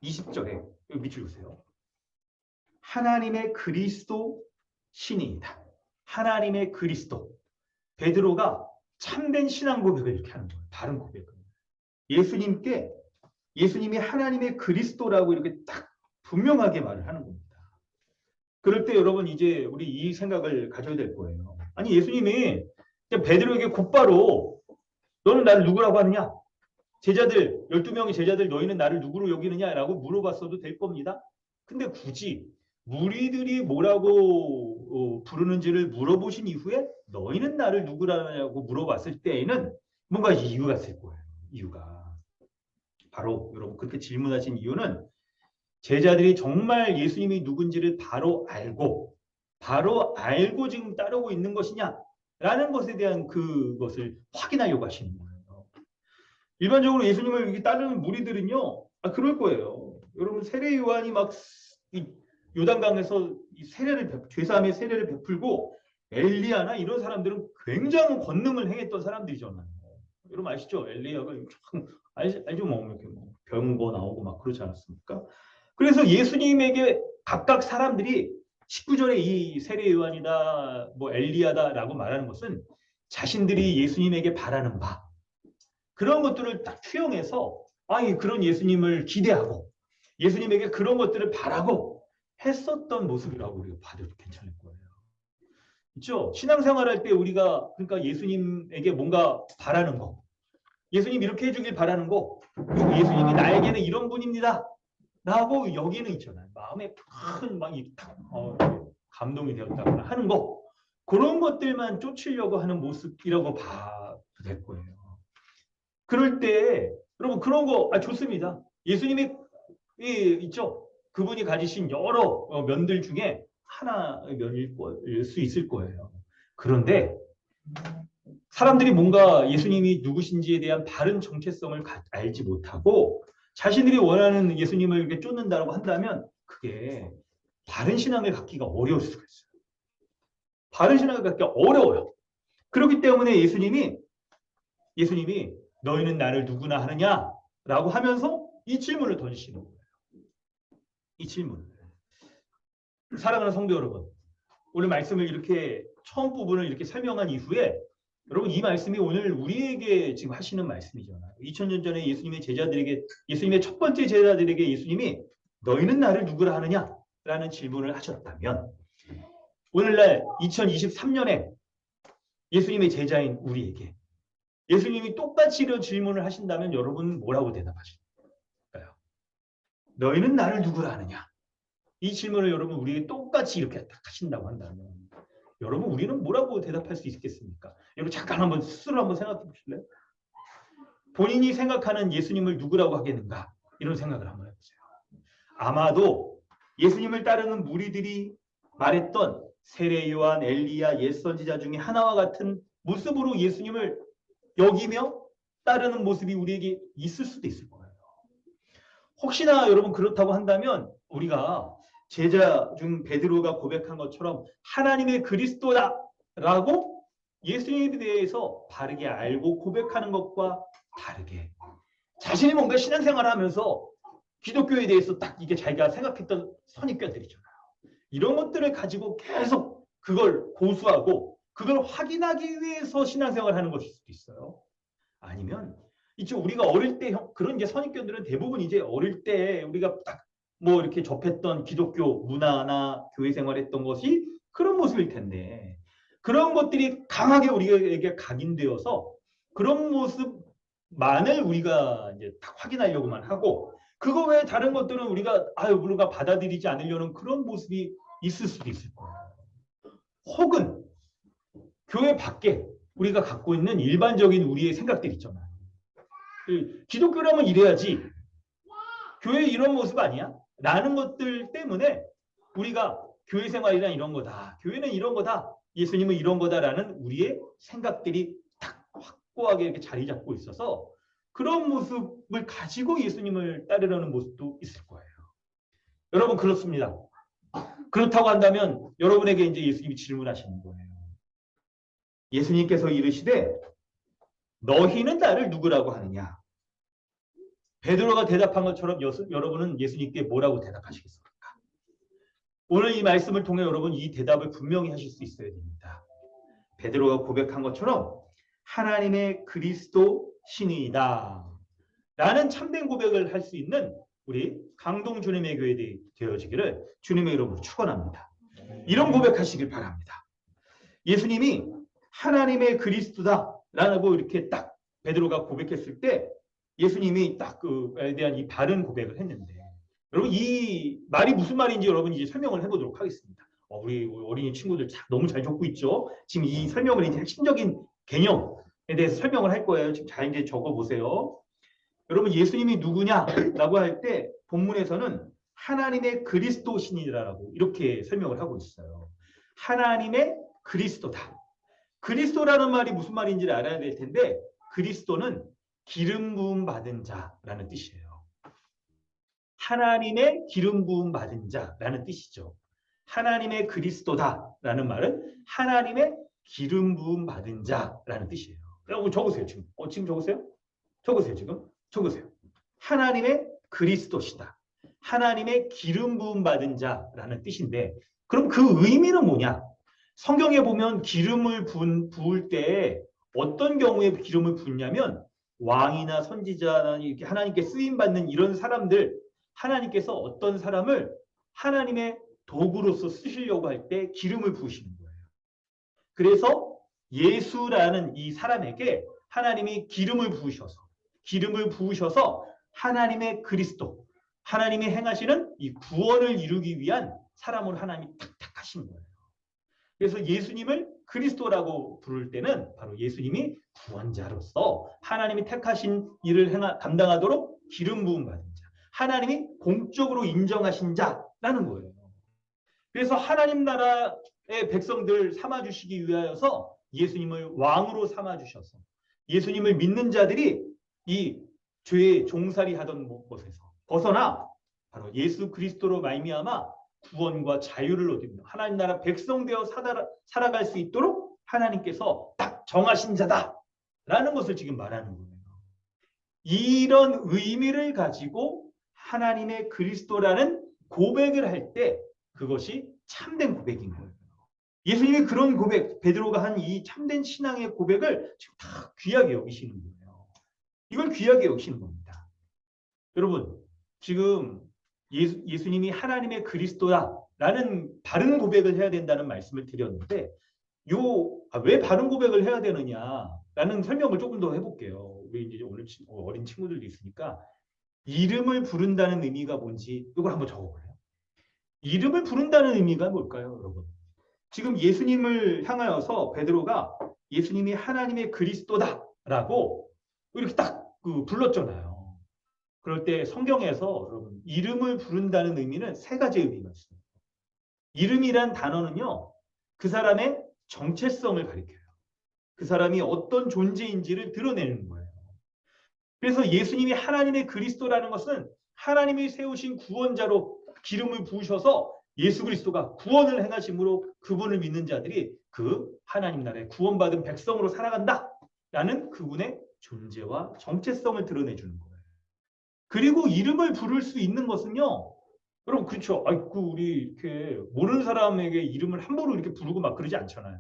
Speaker 3: 20절에 여기 밑줄 보세요. 하나님의 그리스도 신이다. 하나님의 그리스도. 베드로가 참된 신앙 고백을 이렇게 하는 거예요. 다른 고백을. 예수님이 하나님의 그리스도라고 이렇게 딱 분명하게 말을 하는 겁니다. 그럴 때 여러분 이제 우리 이 생각을 가져야 될 거예요. 아니 예수님이 베드로에게 곧바로 너는 나를 누구라고 하느냐? 제자들 12명의 제자들 너희는 나를 누구로 여기느냐라고 물어봤어도 될 겁니다. 근데 굳이 무리들이 뭐라고 부르는지를 물어보신 이후에 너희는 나를 누구라냐고 물어봤을 때에는 뭔가 이유가 있을 거예요. 이유가 바로 여러분 그렇게 질문하신 이유는 제자들이 정말 예수님이 누군지를 바로 알고 지금 따르고 있는 것이냐라는 것에 대한 그것을 확인하려고 하시는 거예요. 일반적으로 예수님을 이렇게 따르는 무리들은요, 그럴 거예요. 여러분 세례 요한이 막 요단강에서 죄사함의 세례를 베풀고 엘리야나 이런 사람들은 굉장한 권능을 행했던 사람들이잖아요. 여러분 아시죠? 엘리야가 알죠? 뭐 이렇게 병거 나오고 막 그렇지 않았습니까? 그래서 예수님에게 각각 사람들이 19절에 이 세례 요한이다, 뭐 엘리야다라고 말하는 것은 자신들이 예수님에게 바라는 바 그런 것들을 딱 투영해서 그런 예수님을 기대하고 예수님에게 그런 것들을 바라고 했었던 모습이라고 우리가 봐도 괜찮을 거예요. 있죠? 신앙생활할 때 우리가 그러니까 예수님에게 뭔가 바라는 거, 예수님 이렇게 해주길 바라는 거, 그리고 예수님이 나에게는 이런 분입니다. 라고 여기는 있잖아요. 마음에 큰 감동이 되었다거나 하는 거, 그런 것들만 쫓으려고 하는 모습이라고 봐도 될 거예요. 그럴 때 여러분 그런 거 좋습니다. 예수님이 있죠. 그분이 가지신 여러 면들 중에 하나 면일 수 있을 거예요. 그런데 사람들이 뭔가 예수님이 누구신지에 대한 바른 정체성을 알지 못하고 자신들이 원하는 예수님을 이렇게 쫓는다고 한다면 그게 바른 신앙을 갖기가 어려울 수가 있어요. 바른 신앙을 갖기가 어려워요. 그렇기 때문에 예수님이 너희는 나를 누구나 하느냐라고 하면서 이 질문을 던지시는 거예요. 이 질문을. 사랑하는 성도 여러분, 오늘 말씀을 이렇게 처음 부분을 이렇게 설명한 이후에 여러분 이 말씀이 오늘 우리에게 지금 하시는 말씀이잖아요. 2000년 전에 예수님의 첫 번째 제자들에게 예수님이 너희는 나를 누구라 하느냐라는 질문을 하셨다면 오늘날 2023년에 예수님의 제자인 우리에게 예수님이 똑같이 이런 질문을 하신다면 여러분은 뭐라고 대답하실까요? 너희는 나를 누구라 하느냐? 이 질문을 여러분 우리에게 똑같이 이렇게 딱 하신다고 한다면 여러분 우리는 뭐라고 대답할 수 있겠습니까? 여러분 잠깐 한번 스스로 한번 생각해 보실래요? 본인이 생각하는 예수님을 누구라고 하겠는가? 이런 생각을 한번 해보세요. 아마도 예수님을 따르는 무리들이 말했던 세례 요한, 엘리야, 옛 선지자 중에 하나와 같은 모습으로 예수님을 여기며 따르는 모습이 우리에게 있을 수도 있을 거예요. 혹시나 여러분 그렇다고 한다면 우리가 제자 중 베드로가 고백한 것처럼 하나님의 그리스도다라고 예수님에 대해서 바르게 알고 고백하는 것과 다르게 자신이 뭔가 신앙생활을 하면서 기독교에 대해서 딱 이게 자기가 생각했던 선입견들이잖아요. 이런 것들을 가지고 계속 그걸 고수하고 그걸 확인하기 위해서 신앙생활을 하는 것일 수도 있어요. 아니면 이제 우리가 어릴 때 그런 이제 선입견들은 대부분 이제 어릴 때 우리가 딱 뭐 이렇게 접했던 기독교 문화나 교회 생활했던 것이 그런 모습일 텐데 그런 것들이 강하게 우리에게 각인되어서 그런 모습만을 우리가 이제 딱 확인하려고만 하고 그거 외에 다른 것들은 우리가 받아들이지 않으려는 그런 모습이 있을 수도 있을 거예요. 혹은 교회 밖에 우리가 갖고 있는 일반적인 우리의 생각들 있잖아요. 기독교라면 이래야지. 교회 이런 모습 아니야? 라는 것들 때문에 우리가 교회 생활이란 이런 거다. 교회는 이런 거다. 예수님은 이런 거다라는 우리의 생각들이 딱 확고하게 이렇게 자리 잡고 있어서 그런 모습을 가지고 예수님을 따르려는 모습도 있을 거예요. 여러분 그렇습니다. 그렇다고 한다면 여러분에게 이제 예수님이 질문하시는 거예요. 예수님께서 이르시되 너희는 나를 누구라고 하느냐? 베드로가 대답한 것처럼 여러분은 예수님께 뭐라고 대답하시겠습니까? 오늘 이 말씀을 통해 여러분 이 대답을 분명히 하실 수 있어야 됩니다. 베드로가 고백한 것처럼 하나님의 그리스도 신이다 라는 참된 고백을 할 수 있는 우리 강동 주님의 교회 되어지기를 주님의 이름으로 축원합니다. 이런 고백하시길 바랍니다. 예수님이 하나님의 그리스도다라고 이렇게 딱 베드로가 고백했을 때 예수님이 딱 그에 대한 이 바른 고백을 했는데 여러분 이 말이 무슨 말인지 여러분 이제 설명을 해보도록 하겠습니다. 우리 어린이 친구들 너무 잘 적고 있죠. 지금 이 설명을 이제 핵심적인 개념에 대해서 설명을 할 거예요. 지금 잘 이제 적어보세요. 여러분 예수님이 누구냐라고 할 때 본문에서는 하나님의 그리스도신이라고 이렇게 설명을 하고 있어요. 하나님의 그리스도다. 그리스도라는 말이 무슨 말인지를 알아야 될 텐데 그리스도는 기름 부음 받은 자라는 뜻이에요. 하나님의 기름 부음 받은 자라는 뜻이죠. 하나님의 그리스도다라는 말은 하나님의 기름 부음 받은 자라는 뜻이에요. 여러분 적으세요 지금. 지금 적으세요? 적으세요 지금. 적으세요. 하나님의 그리스도시다. 하나님의 기름 부음 받은 자라는 뜻인데 그럼 그 의미는 뭐냐? 성경에 보면 기름을 부을 때 어떤 경우에 기름을 붓냐면 왕이나 선지자나 이렇게 하나님께 쓰임 받는 이런 사람들 하나님께서 어떤 사람을 하나님의 도구로서 쓰시려고 할 때 기름을 부으시는 거예요. 그래서 예수라는 이 사람에게 하나님이 기름을 부으셔서 하나님의 그리스도, 하나님이 행하시는 이 구원을 이루기 위한 사람으로 하나님이 택하신 거예요. 그래서 예수님을 그리스도라고 부를 때는 바로 예수님이 구원자로서 하나님이 택하신 일을 감당하도록 기름 부음 받은 자, 하나님이 공적으로 인정하신 자라는 거예요. 그래서 하나님 나라의 백성들 삼아주시기 위하여서 예수님을 왕으로 삼아주셔서 예수님을 믿는 자들이 이 죄의 종살이 하던 곳에서 벗어나 바로 예수 그리스도로 말미암아 구원과 자유를 얻으며 하나님 나라 백성 되어 살아갈 수 있도록 하나님께서 딱 정하신 자다라는 것을 지금 말하는 거예요. 이런 의미를 가지고 하나님의 그리스도라는 고백을 할 때 그것이 참된 고백인 거예요. 예수님이 그런 고백, 베드로가 한 이 참된 신앙의 고백을 지금 다 귀하게 여기시는 거예요. 이걸 귀하게 여기시는 겁니다. 여러분, 지금 예수님이 하나님의 그리스도다라는 바른 고백을 해야 된다는 말씀을 드렸는데 왜 바른 고백을 해야 되느냐라는 설명을 조금 더 해볼게요. 우리 이제 오늘 어린 친구들도 있으니까 이름을 부른다는 의미가 뭔지 이걸 한번 적어볼래요? 이름을 부른다는 의미가 뭘까요, 여러분? 지금 예수님을 향하여서 베드로가 예수님이 하나님의 그리스도다라고 이렇게 딱 불렀잖아요. 그럴 때 성경에서 여러분 이름을 부른다는 의미는 세 가지의 의미가 있습니다. 이름이란 단어는요. 그 사람의 정체성을 가리켜요. 그 사람이 어떤 존재인지를 드러내는 거예요. 그래서 예수님이 하나님의 그리스도라는 것은 하나님이 세우신 구원자로 기름을 부으셔서 예수 그리스도가 구원을 행하심으로 그분을 믿는 자들이 그 하나님 나라의 구원받은 백성으로 살아간다라는 그분의 존재와 정체성을 드러내주는 거예요. 그리고 이름을 부를 수 있는 것은요. 여러분 그렇죠. 우리 이렇게 모르는 사람에게 이름을 함부로 이렇게 부르고 막 그러지 않잖아요.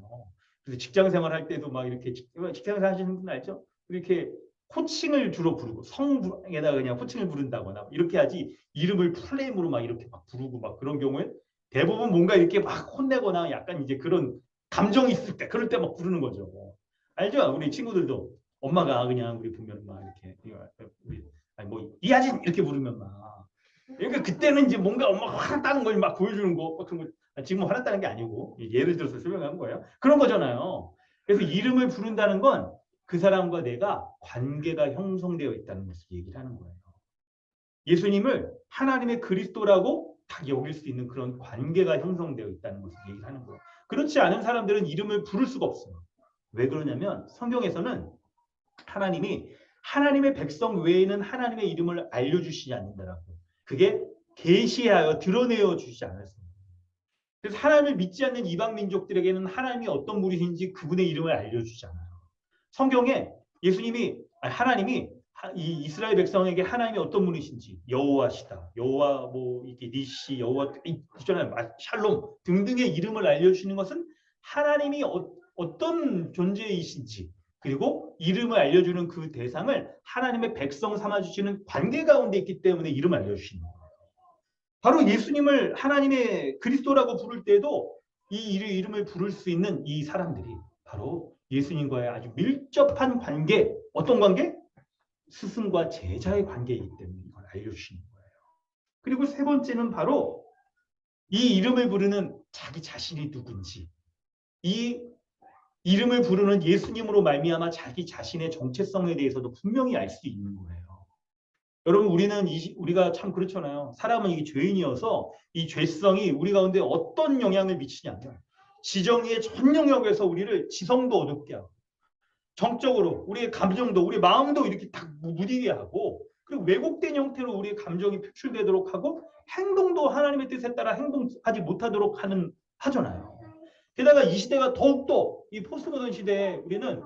Speaker 3: 그래서 직장 생활할 때도 막 이렇게 직장 생활 하시는 분 알죠? 이렇게 호칭을 주로 부르고 성에다가 그냥 호칭을 부른다거나 이렇게 하지 이름을 풀네임으로 막 이렇게 막 부르고 막 그런 경우에 대부분 뭔가 이렇게 막 혼내거나 약간 이제 그런 감정이 있을 때 그럴 때 막 부르는 거죠. 알죠? 우리 친구들도 엄마가 그냥 우리 보면 막 이렇게 우리 아니 뭐 이하진 이렇게 부르면 막 그러니까 그때는 이제 뭔가 엄마가 화났다는 걸 막 보여주는 거 그런 거 지금 화났다는 게 아니고 예를 들어서 설명하는 거예요. 그런 거잖아요. 그래서 이름을 부른다는 건 그 사람과 내가 관계가 형성되어 있다는 것을 얘기를 하는 거예요. 예수님을 하나님의 그리스도라고 딱 여길 수 있는 그런 관계가 형성되어 있다는 것을 얘기를 하는 거예요. 그렇지 않은 사람들은 이름을 부를 수가 없어요. 왜 그러냐면 성경에서는 하나님이 하나님의 백성 외에는 하나님의 이름을 알려주시지 않는다라고. 그게 계시하여 드러내어 주시지 않았습니다. 그래서 하나님을 믿지 않는 이방 민족들에게는 하나님이 어떤 분이신지 그분의 이름을 알려주지 않아요. 성경에 예수님이 하나님이 이 이스라엘 백성에게 하나님이 어떤 분이신지 여호와시다, 여호와 뭐 이게 니시, 여호와 있잖아요, 샬롬 등등의 이름을 알려주시는 것은 하나님이 어떤 존재이신지 그리고 이름을 알려주는 그 대상을 하나님의 백성 삼아주시는 관계 가운데 있기 때문에 이름을 알려주시는 거예요. 바로 예수님을 하나님의 그리스도라고 부를 때도 이 이름을 부를 수 있는 이 사람들이 바로 예수님과의 아주 밀접한 관계, 어떤 관계? 스승과 제자의 관계이기 때문에 이걸 알려주시는 거예요. 그리고 세 번째는 바로 이 이름을 부르는 자기 자신이 누군지, 이 이름을 부르는 예수님으로 말미암아 자기 자신의 정체성에 대해서도 분명히 알 수 있는 거예요. 여러분 우리가 참 그렇잖아요. 사람은 이게 죄인이어서 이 죄성이 우리 가운데 어떤 영향을 미치냐면 지정의의 전 영역에서 우리를 지성도 어둡게 하고 정적으로 우리의 감정도 우리 마음도 이렇게 딱 무디게 하고 그리고 왜곡된 형태로 우리의 감정이 표출되도록 하고 행동도 하나님의 뜻에 따라 행동하지 못하도록 하잖아요. 게다가 이 시대가 더욱더 이 포스트모던 시대에 우리는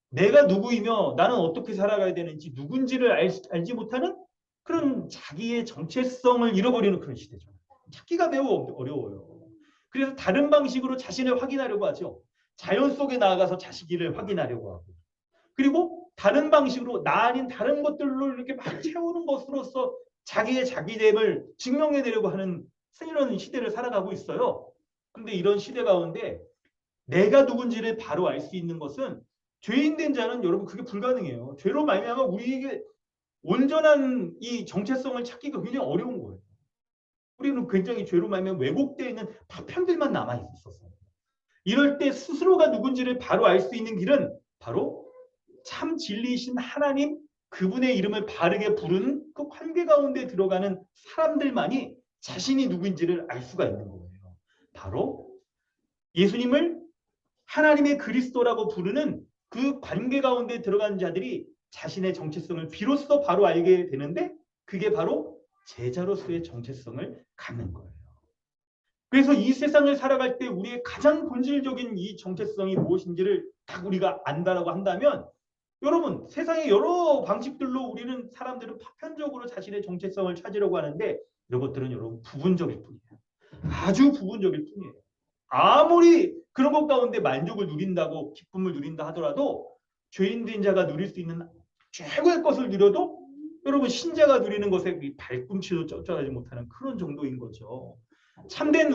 Speaker 3: 내가 누구이며 나는 어떻게 살아가야 되는지 누군지를 알지 못하는 그런 자기의 정체성을 잃어버리는 그런 시대죠. 찾기가 매우 어려워요. 그래서 다른 방식으로 자신을 확인하려고 하죠. 자연 속에 나아가서 자신을 확인하려고 하고 그리고 다른 방식으로 나 아닌 다른 것들로 이렇게 막 채우는 것으로서 자기의 자기됨을 증명해내려고 하는 이런 시대를 살아가고 있어요. 그런데 이런 시대 가운데 내가 누군지를 바로 알 수 있는 것은 죄인된 자는 여러분 그게 불가능해요. 죄로 말미암아 우리에게 온전한 이 정체성을 찾기가 굉장히 어려운 거예요. 우리는 굉장히 죄로 말미암아 왜곡되어 있는 파편들만 남아 있었어요. 이럴 때 스스로가 누군지를 바로 알 수 있는 길은 바로 참 진리이신 하나님 그분의 이름을 바르게 부르는 그 관계 가운데 들어가는 사람들만이 자신이 누구인지를 알 수가 있는 거예요. 바로 예수님을 하나님의 그리스도라고 부르는 그 관계 가운데 들어간 자들이 자신의 정체성을 비로소 바로 알게 되는데 그게 바로 제자로서의 정체성을 갖는 거예요. 그래서 이 세상을 살아갈 때 우리의 가장 본질적인 이 정체성이 무엇인지를 딱 우리가 안다라고 한다면 여러분 세상의 여러 방식들로 우리는 사람들은 파편적으로 자신의 정체성을 찾으려고 하는데 이런 것들은 여러분 부분적일 뿐이에요. 아주 부분적일 뿐이에요. 아무리 그런 것 가운데 만족을 누린다고 기쁨을 누린다 하더라도 죄인된 자가 누릴 수 있는 최고의 것을 누려도 여러분 신자가 누리는 것에 발꿈치도 쫓아가지 못하는 그런 정도인 거죠. 참된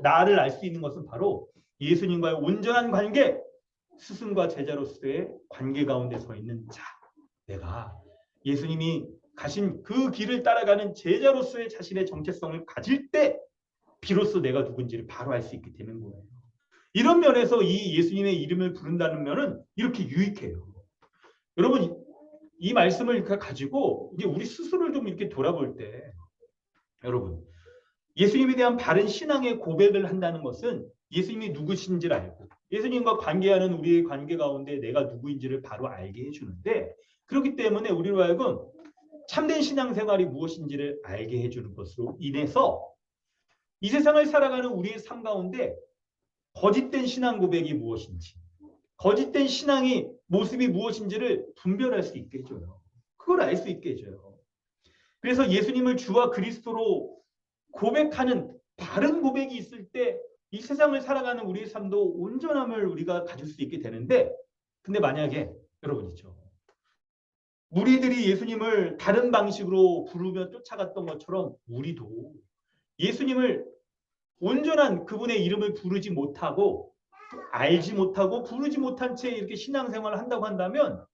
Speaker 3: 나를 알 수 있는 것은 바로 예수님과의 온전한 관계, 스승과 제자로서의 관계 가운데 서 있는 자. 내가 예수님이 가신 그 길을 따라가는 제자로서의 자신의 정체성을 가질 때 비로소 내가 누군지를 바로 알 수 있게 되는 거예요. 이런 면에서 이 예수님의 이름을 부른다는 면은 이렇게 유익해요. 여러분 이 말씀을 가지고 이제 우리 스스로를 좀 이렇게 돌아볼 때 여러분 예수님에 대한 바른 신앙의 고백을 한다는 것은 예수님이 누구신지를 알고 예수님과 관계하는 우리의 관계 가운데 내가 누구인지를 바로 알게 해주는데 그렇기 때문에 우리로 하여금 참된 신앙생활이 무엇인지를 알게 해주는 것으로 인해서 이 세상을 살아가는 우리의 삶 가운데 거짓된 신앙 고백이 무엇인지 거짓된 신앙의 모습이 무엇인지를 분별할 수 있게 해줘요. 그걸 알 수 있게 해줘요. 그래서 예수님을 주와 그리스도로 고백하는 바른 고백이 있을 때 이 세상을 살아가는 우리의 삶도 온전함을 우리가 가질 수 있게 되는데, 근데 만약에 여러분 있죠. 무리들이 예수님을 다른 방식으로 부르며 쫓아갔던 것처럼 우리도 예수님을 온전한 그분의 이름을 부르지 못하고 알지 못하고 부르지 못한 채 이렇게 신앙생활을 한다고 한다면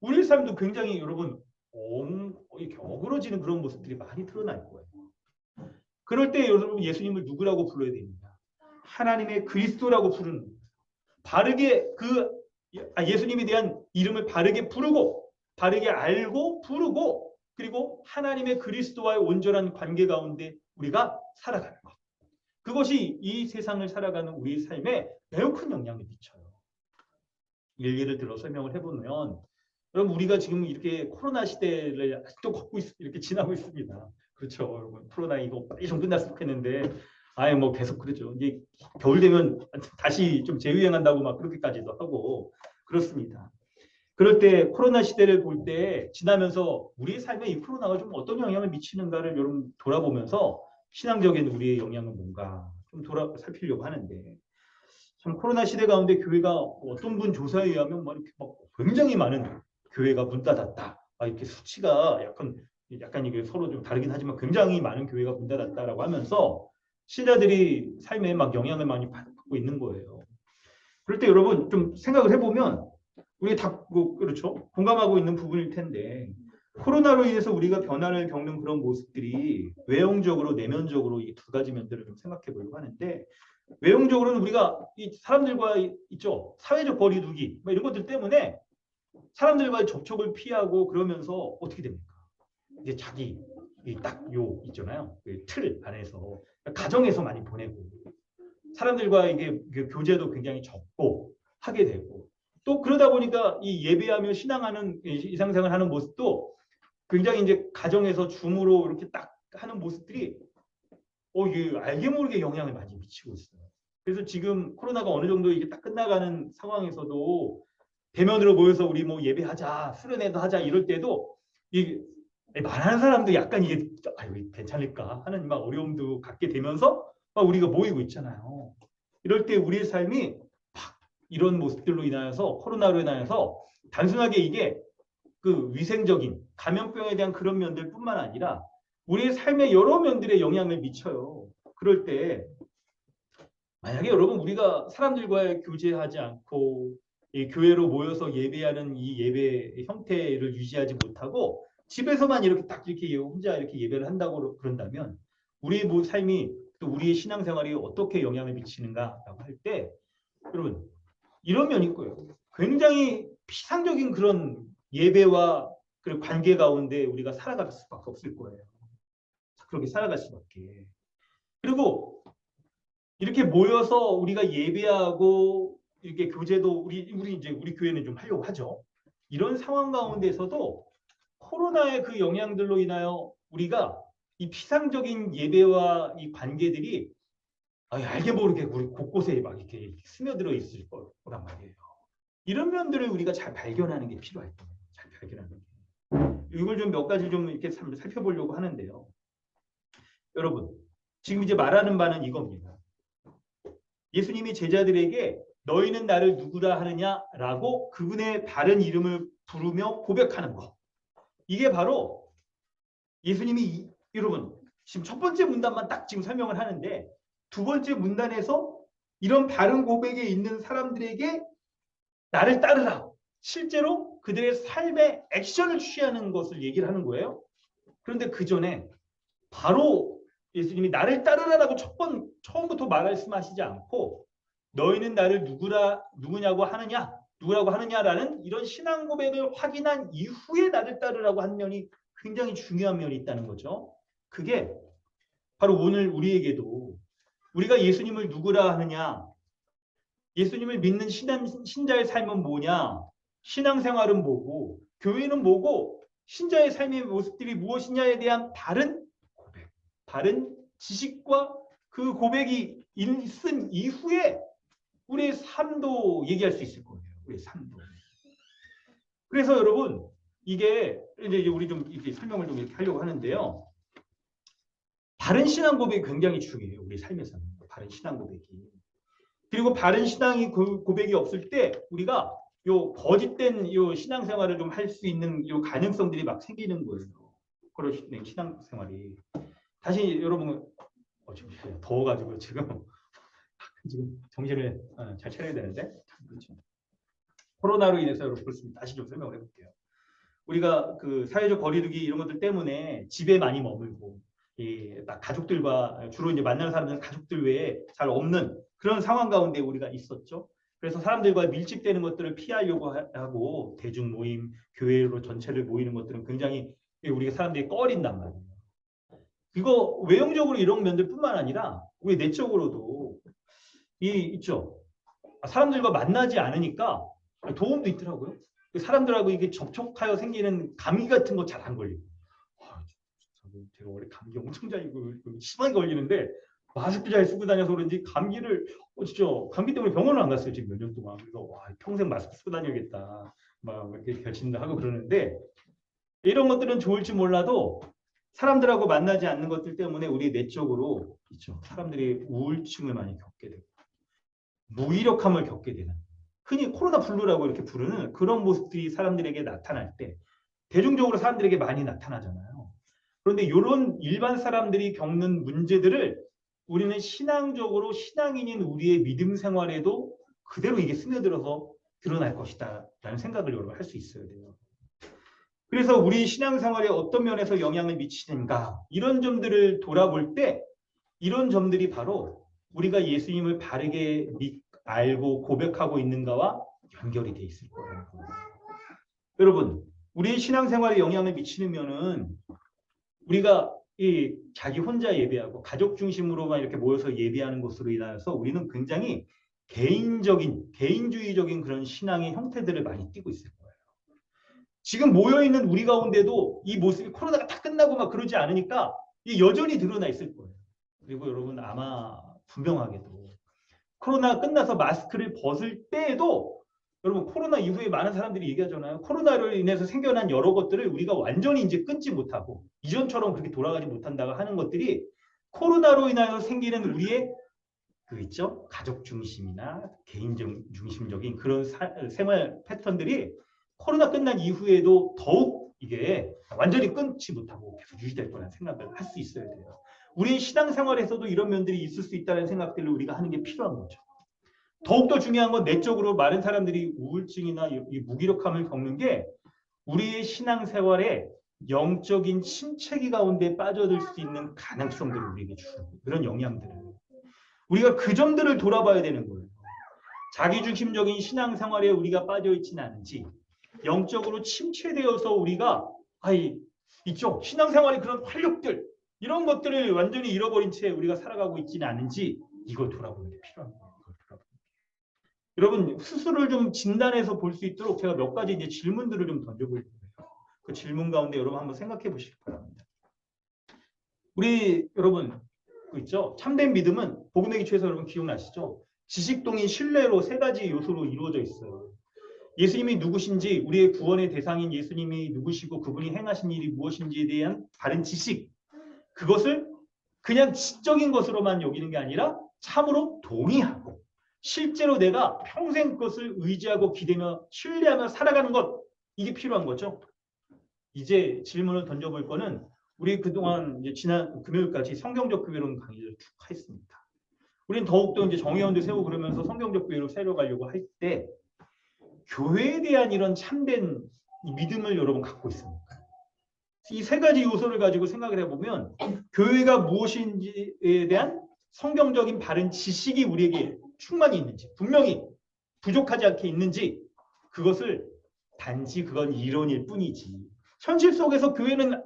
Speaker 3: 우리의 삶도 굉장히 여러분 이렇게 어그러지는 그런 모습들이 많이 드러날 거예요. 그럴 때 여러분 예수님을 누구라고 불러야 됩니다. 하나님의 그리스도라고 부르는 겁니다. 바르게 예수님에 대한 이름을 바르게 부르고 바르게 알고 부르고 그리고 하나님의 그리스도와의 온전한 관계 가운데 우리가 살아가는 것. 그것이 이 세상을 살아가는 우리의 삶에 매우 큰 영향을 미쳐요. 예를 들어 설명을 해보면 여러분 우리가 지금 이렇게 코로나 시대를 아직도 이렇게 지나고 있습니다. 그렇죠, 여러분. 코로나 이거 빨리 좀 끝났으면 좋겠는데 아예 뭐 계속 그러죠. 이제 겨울 되면 다시 좀 재유행한다고 막 그렇게까지도 하고 그렇습니다. 그럴 때 코로나 시대를 볼 때 지나면서 우리의 삶에 이 코로나가 좀 어떤 영향을 미치는가를 여러분 돌아보면서 신앙적인 우리의 영향은 뭔가 좀 살피려고 하는데 참 코로나 시대 가운데 교회가 어떤 분 조사에 의하면 막 이렇게 막 굉장히 많은 교회가 문 닫았다. 이렇게 수치가 약간 이게 서로 좀 다르긴 하지만 굉장히 많은 교회가 문 닫았다라고 하면서 신자들이 삶에 막 영향을 많이 받고 있는 거예요. 그럴 때 여러분 좀 생각을 해보면 우리 다 그렇죠, 공감하고 있는 부분일 텐데 코로나로 인해서 우리가 변화를 겪는 그런 모습들이 외형적으로 내면적으로 이 두 가지 면들을 좀 생각해 보려고 하는데 외형적으로는 우리가 이 사람들과 있죠 사회적 거리두기 이런 것들 때문에 사람들과의 접촉을 피하고 그러면서 어떻게 됩니까? 이제 자기 딱 있잖아요. 틀 안에서 가정에서 많이 보내고 사람들과 이게 교제도 굉장히 적고 하게 되고 또 그러다 보니까 이 예배하며 신앙하는 이상생활하는 모습도 굉장히 이제 가정에서 줌으로 이렇게 딱 하는 모습들이 이게 알게 모르게 영향을 많이 미치고 있어요. 그래서 지금 코로나가 어느 정도 이게 딱 끝나가는 상황에서도 대면으로 모여서 우리 뭐 예배하자, 수련회도 하자 이럴 때도 이 말하는 사람도 약간 이게 괜찮을까 하는 막 어려움도 갖게 되면서 막 우리가 모이고 있잖아요. 이럴 때 우리의 삶이 막 이런 모습들로 인하여서 코로나로 인하여서 단순하게 이게 그 위생적인 감염병에 대한 그런 면들뿐만 아니라 우리의 삶의 여러 면들에 영향을 미쳐요. 그럴 때 만약에 여러분 우리가 사람들과의 교제하지 않고 이 교회로 모여서 예배하는 이 예배 형태를 유지하지 못하고 집에서만 이렇게 딱 이렇게 혼자 이렇게 예배를 한다고 그런다면 우리의 삶이 또 우리의 신앙생활이 어떻게 영향을 미치는가라고 할 때 여러분 이런 면이 있고요. 굉장히 피상적인 그런 예배와 그 관계 가운데 우리가 살아갈 수밖에 없을 거예요. 그렇게 살아갈 수밖에. 그리고 이렇게 모여서 우리가 예배하고 이렇게 교제도 우리 교회는 좀 하려고 하죠. 이런 상황 가운데서도 코로나의 그 영향들로 인하여 우리가 이 피상적인 예배와 이 관계들이 알게 모르게 우리 곳곳에 막 이렇게 스며들어 있을 거란 말이에요. 이런 면들을 우리가 잘 발견하는 게 필요할 거예요. 잘 발견하는 게. 이걸 좀 몇 가지 좀 이렇게 살펴보려고 하는데요. 여러분, 지금 이제 말하는 바는 이겁니다. 예수님이 제자들에게 너희는 나를 누구라 하느냐라고 그분의 다른 이름을 부르며 고백하는 것. 이게 바로 예수님이 여러분 지금 첫 번째 문단만 딱 지금 설명을 하는데 두 번째 문단에서 이런 바른 고백에 있는 사람들에게 나를 따르라. 실제로 그들의 삶의 액션을 취하는 것을 얘기를 하는 거예요. 그런데 그 전에 바로 예수님이 나를 따르라라고 처음부터 말씀하시지 않고 너희는 나를 누구냐고 하느냐, 누구라고 하느냐라는 이런 신앙 고백을 확인한 이후에 나를 따르라고 한 면이 굉장히 중요한 면이 있다는 거죠. 그게 바로 오늘 우리에게도 우리가 예수님을 누구라 하느냐, 예수님을 믿는 신자의 삶은 뭐냐, 신앙생활은 뭐고, 교회는 뭐고, 신자의 삶의 모습들이 무엇이냐에 대한 바른 고백, 바른 지식과 그 고백이 있은 이후에 우리의 삶도 얘기할 수 있을 거예요. 우리의 삶도. 그래서 여러분 이게 이제 우리 좀 이렇게 설명을 좀 이렇게 하려고 하는데요. 바른 신앙 고백이 굉장히 중요해요. 우리 삶에서는. 바른 신앙 고백이. 그리고 바른 신앙이 고백이 없을 때 우리가 요 거짓된 요 신앙생활을 좀 할 수 있는 요 가능성들이 막 생기는 거예요. 그런 신앙생활이. 다시 여러분 지금 더워가지고 지금 정신을 잘 차려야 되는데 그렇죠. 코로나로 인해서 여러분 그렇습니다. 다시 좀 설명을 해볼게요. 우리가 그 사회적 거리두기 이런 것들 때문에 집에 많이 머물고 가족들과 주로 이제 만나는 사람들은 가족들 외에 잘 없는 그런 상황 가운데 우리가 있었죠. 그래서 사람들과 밀집되는 것들을 피하려고 하고 대중 모임, 교회로 전체를 모이는 것들은 굉장히 우리가 사람들이 꺼린단 말이에요. 이거 외형적으로 이런 면들뿐만 아니라 우리 내적으로도 있죠. 사람들과 만나지 않으니까 도움도 있더라고요. 사람들하고 이게 접촉하여 생기는 감기 같은 거 잘 안 걸리고. 제가 원래 감기 엄청 잘 심하게 걸리는데 마스크 잘 쓰고 다녀서 그런지 감기를 진짜 감기 때문에 병원을 안 갔어요 지금 몇 년 동안. 그래서 평생 마스크 쓰고 다녀야겠다 막 이렇게 결심도 하고 그러는데 이런 것들은 좋을지 몰라도 사람들하고 만나지 않는 것들 때문에 우리 내적으로 있죠. 사람들이 우울증을 많이 겪게 되고 무기력함을 겪게 되는 흔히 코로나 블루라고 이렇게 부르는 그런 모습들이 사람들에게 나타날 때 대중적으로 사람들에게 많이 나타나잖아요. 그런데 이런 일반 사람들이 겪는 문제들을 우리는 신앙적으로 신앙인인 우리의 믿음 생활에도 그대로 이게 스며들어서 드러날 것이다 라는 생각을 여러분 할 수 있어야 돼요. 그래서 우리 신앙생활에 어떤 면에서 영향을 미치는가 이런 점들을 돌아볼 때 이런 점들이 바로 우리가 예수님을 바르게 알고 고백하고 있는가와 연결이 돼 있을 거예요. 여러분 우리의 신앙생활에 영향을 미치는 면은 우리가 자기 혼자 예배하고 가족 중심으로만 이렇게 모여서 예배하는 것으로 인하여서 우리는 굉장히 개인주의적인 그런 신앙의 형태들을 많이 띠고 있을 거예요. 지금 모여있는 우리 가운데도 이 모습이 코로나가 다 끝나고 막 그러지 않으니까 여전히 드러나 있을 거예요. 그리고 여러분 아마 분명하게도 코로나가 끝나서 마스크를 벗을 때에도 여러분 코로나 이후에 많은 사람들이 얘기하잖아요. 코로나로 인해서 생겨난 여러 것들을 우리가 완전히 이제 끊지 못하고 이전처럼 그렇게 돌아가지 못한다고 하는 것들이 코로나로 인하여 생기는 우리의 있죠? 가족 중심이나 개인 중심적인 그런 생활 패턴들이 코로나 끝난 이후에도 더욱 이게 완전히 끊지 못하고 계속 유지될 거라는 생각을 할 수 있어야 돼요. 우리 신앙생활에서도 이런 면들이 있을 수 있다는 생각들을 우리가 하는 게 필요한 거죠. 더욱더 중요한 건 내적으로 많은 사람들이 우울증이나 이 무기력함을 겪는 게 우리의 신앙생활에 영적인 침체기 가운데 빠져들 수 있는 가능성들을 우리에게 주는 그런 영향들을 우리가 그 점들을 돌아봐야 되는 거예요. 자기중심적인 신앙생활에 우리가 빠져있지는 않은지 영적으로 침체되어서 우리가 있죠. 신앙생활의 그런 활력들 이런 것들을 완전히 잃어버린 채 우리가 살아가고 있지는 않은지 이걸 돌아보는 게 필요한 거예요. 여러분 스스로를 좀 진단해서 볼 수 있도록 제가 몇 가지 이제 질문들을 좀 던져볼 거예요. 그 질문 가운데 여러분 한번 생각해 보실 바랍니다. 우리 여러분 있죠. 참된 믿음은 복음의 기초에서 여러분 기억나시죠? 지식동의 신뢰로 세 가지 요소로 이루어져 있어요. 예수님이 누구신지 우리의 구원의 대상인 예수님이 누구시고 그분이 행하신 일이 무엇인지에 대한 바른 지식 그것을 그냥 지적인 것으로만 여기는 게 아니라 참으로 동의하고 실제로 내가 평생 그것을 의지하고 기대며 신뢰하며 살아가는 것 이게 필요한 거죠. 이제 질문을 던져볼 거는 우리 그동안 이제 지난 금요일까지 성경적 교회론 강의를 쭉 했습니다. 우리는 더욱더 이제 정의원도 세우고 그러면서 성경적 교회로 세워가려고 할 때 교회에 대한 이런 참된 믿음을 여러분 갖고 있습니까? 이 세 가지 요소를 가지고 생각을 해보면 교회가 무엇인지에 대한 성경적인 바른 지식이 우리에게 충만히 있는지 분명히 부족하지 않게 있는지 그것을 단지 그건 이론일 뿐이지 현실 속에서 교회는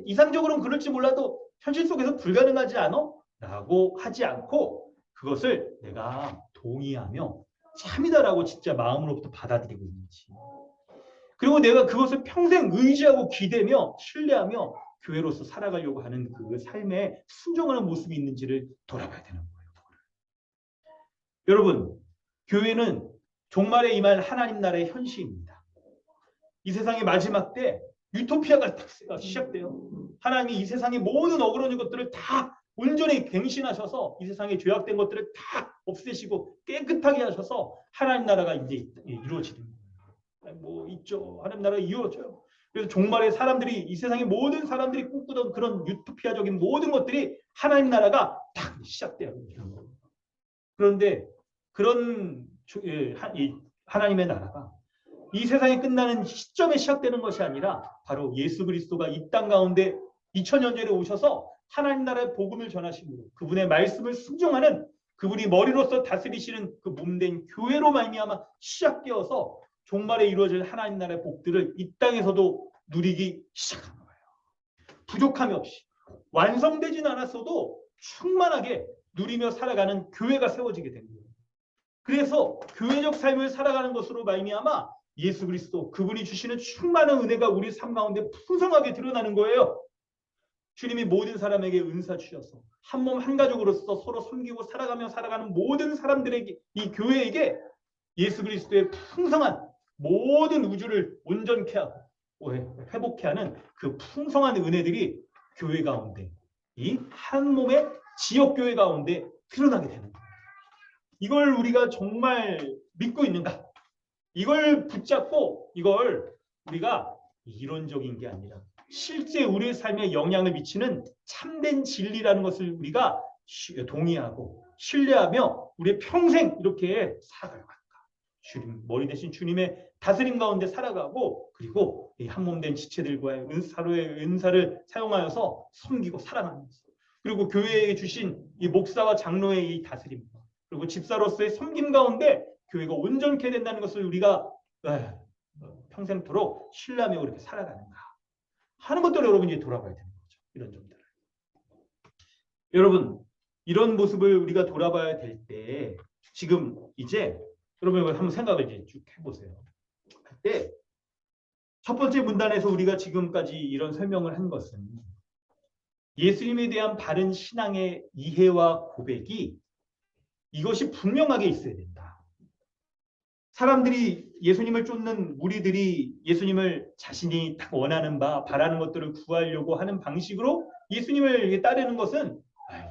Speaker 3: 이상적으로는 그럴지 몰라도 현실 속에서 불가능하지 않아? 라고 하지 않고 그것을 내가 동의하며 참이다라고 진짜 마음으로부터 받아들이고 있는지 그리고 내가 그것을 평생 의지하고 기대며 신뢰하며 교회로서 살아가려고 하는 그 삶에 순종하는 모습이 있는지를 돌아봐야 되는 거예요. 여러분 교회는 종말에 임할 하나님 나라의 현실입니다. 이 세상의 마지막 때 유토피아가 시작돼요. 하나님이 이 세상의 모든 어그러진 것들을 다 온전히 갱신하셔서 이 세상에 죄악된 것들을 다 없애시고 깨끗하게 하셔서 하나님 나라가 이제 이루어지는 거예요. 뭐 있죠. 하나님 나라가 이루어져요. 그래서 종말에 사람들이 이 세상의 모든 사람들이 꿈꾸던 그런 유토피아적인 모든 것들이 하나님 나라가 딱 시작돼요. 그런데 그런 하나님의 나라가 이 세상이 끝나는 시점에 시작되는 것이 아니라 바로 예수 그리스도가 이 땅 가운데 2000년 전에 오셔서 하나님 나라의 복음을 전하심으로 그분의 말씀을 순종하는 그분이 머리로서 다스리시는 그 몸된 교회로 말미암아 시작되어서 종말에 이루어질 하나님 나라의 복들을 이 땅에서도 누리기 시작한 거예요. 부족함이 없이 완성되진 않았어도 충만하게 누리며 살아가는 교회가 세워지게 된 거예요. 그래서 교회적 삶을 살아가는 것으로 말미암아 예수 그리스도 그분이 주시는 충만한 은혜가 우리 삶 가운데 풍성하게 드러나는 거예요. 주님이 모든 사람에게 은사 주셔서 한 몸 한 가족으로서 서로 섬기고 살아가며 살아가는 모든 사람들에게 이 교회에게 예수 그리스도의 풍성한 모든 우주를 온전케 하고 회복케 하는 그 풍성한 은혜들이 교회 가운데 이 한 몸의 지역교회 가운데 드러나게 되는 거예요. 이걸 우리가 정말 믿고 있는가? 이걸 붙잡고 이걸 우리가 이론적인 게 아니라 실제 우리의 삶에 영향을 미치는 참된 진리라는 것을 우리가 동의하고 신뢰하며 우리의 평생 이렇게 살아갈 거야. 주님, 머리 대신 주님의 다스림 가운데 살아가고 그리고 이 한 몸 된 지체들과의 서로의 은사를 사용하여서 섬기고 살아가면서 그리고 교회에 주신 이 목사와 장로의 이 다스림 그리고 집사로서의 섬김 가운데 교회가 온전케 된다는 것을 우리가 평생토록 신뢰하며 그렇게 살아가는가 하는 것들을 여러분이 돌아봐야 되는 거죠. 이런 점들을. 여러분 이런 모습을 우리가 돌아봐야 될 때 지금 이제 여러분 한번 생각을 이제 쭉 해보세요. 할 때 첫 번째 문단에서 우리가 지금까지 이런 설명을 한 것은 예수님에 대한 바른 신앙의 이해와 고백이 이것이 분명하게 있어야 된다. 사람들이 예수님을 쫓는 무리들이 예수님을 자신이 딱 원하는 바 바라는 것들을 구하려고 하는 방식으로 예수님을 따르는 것은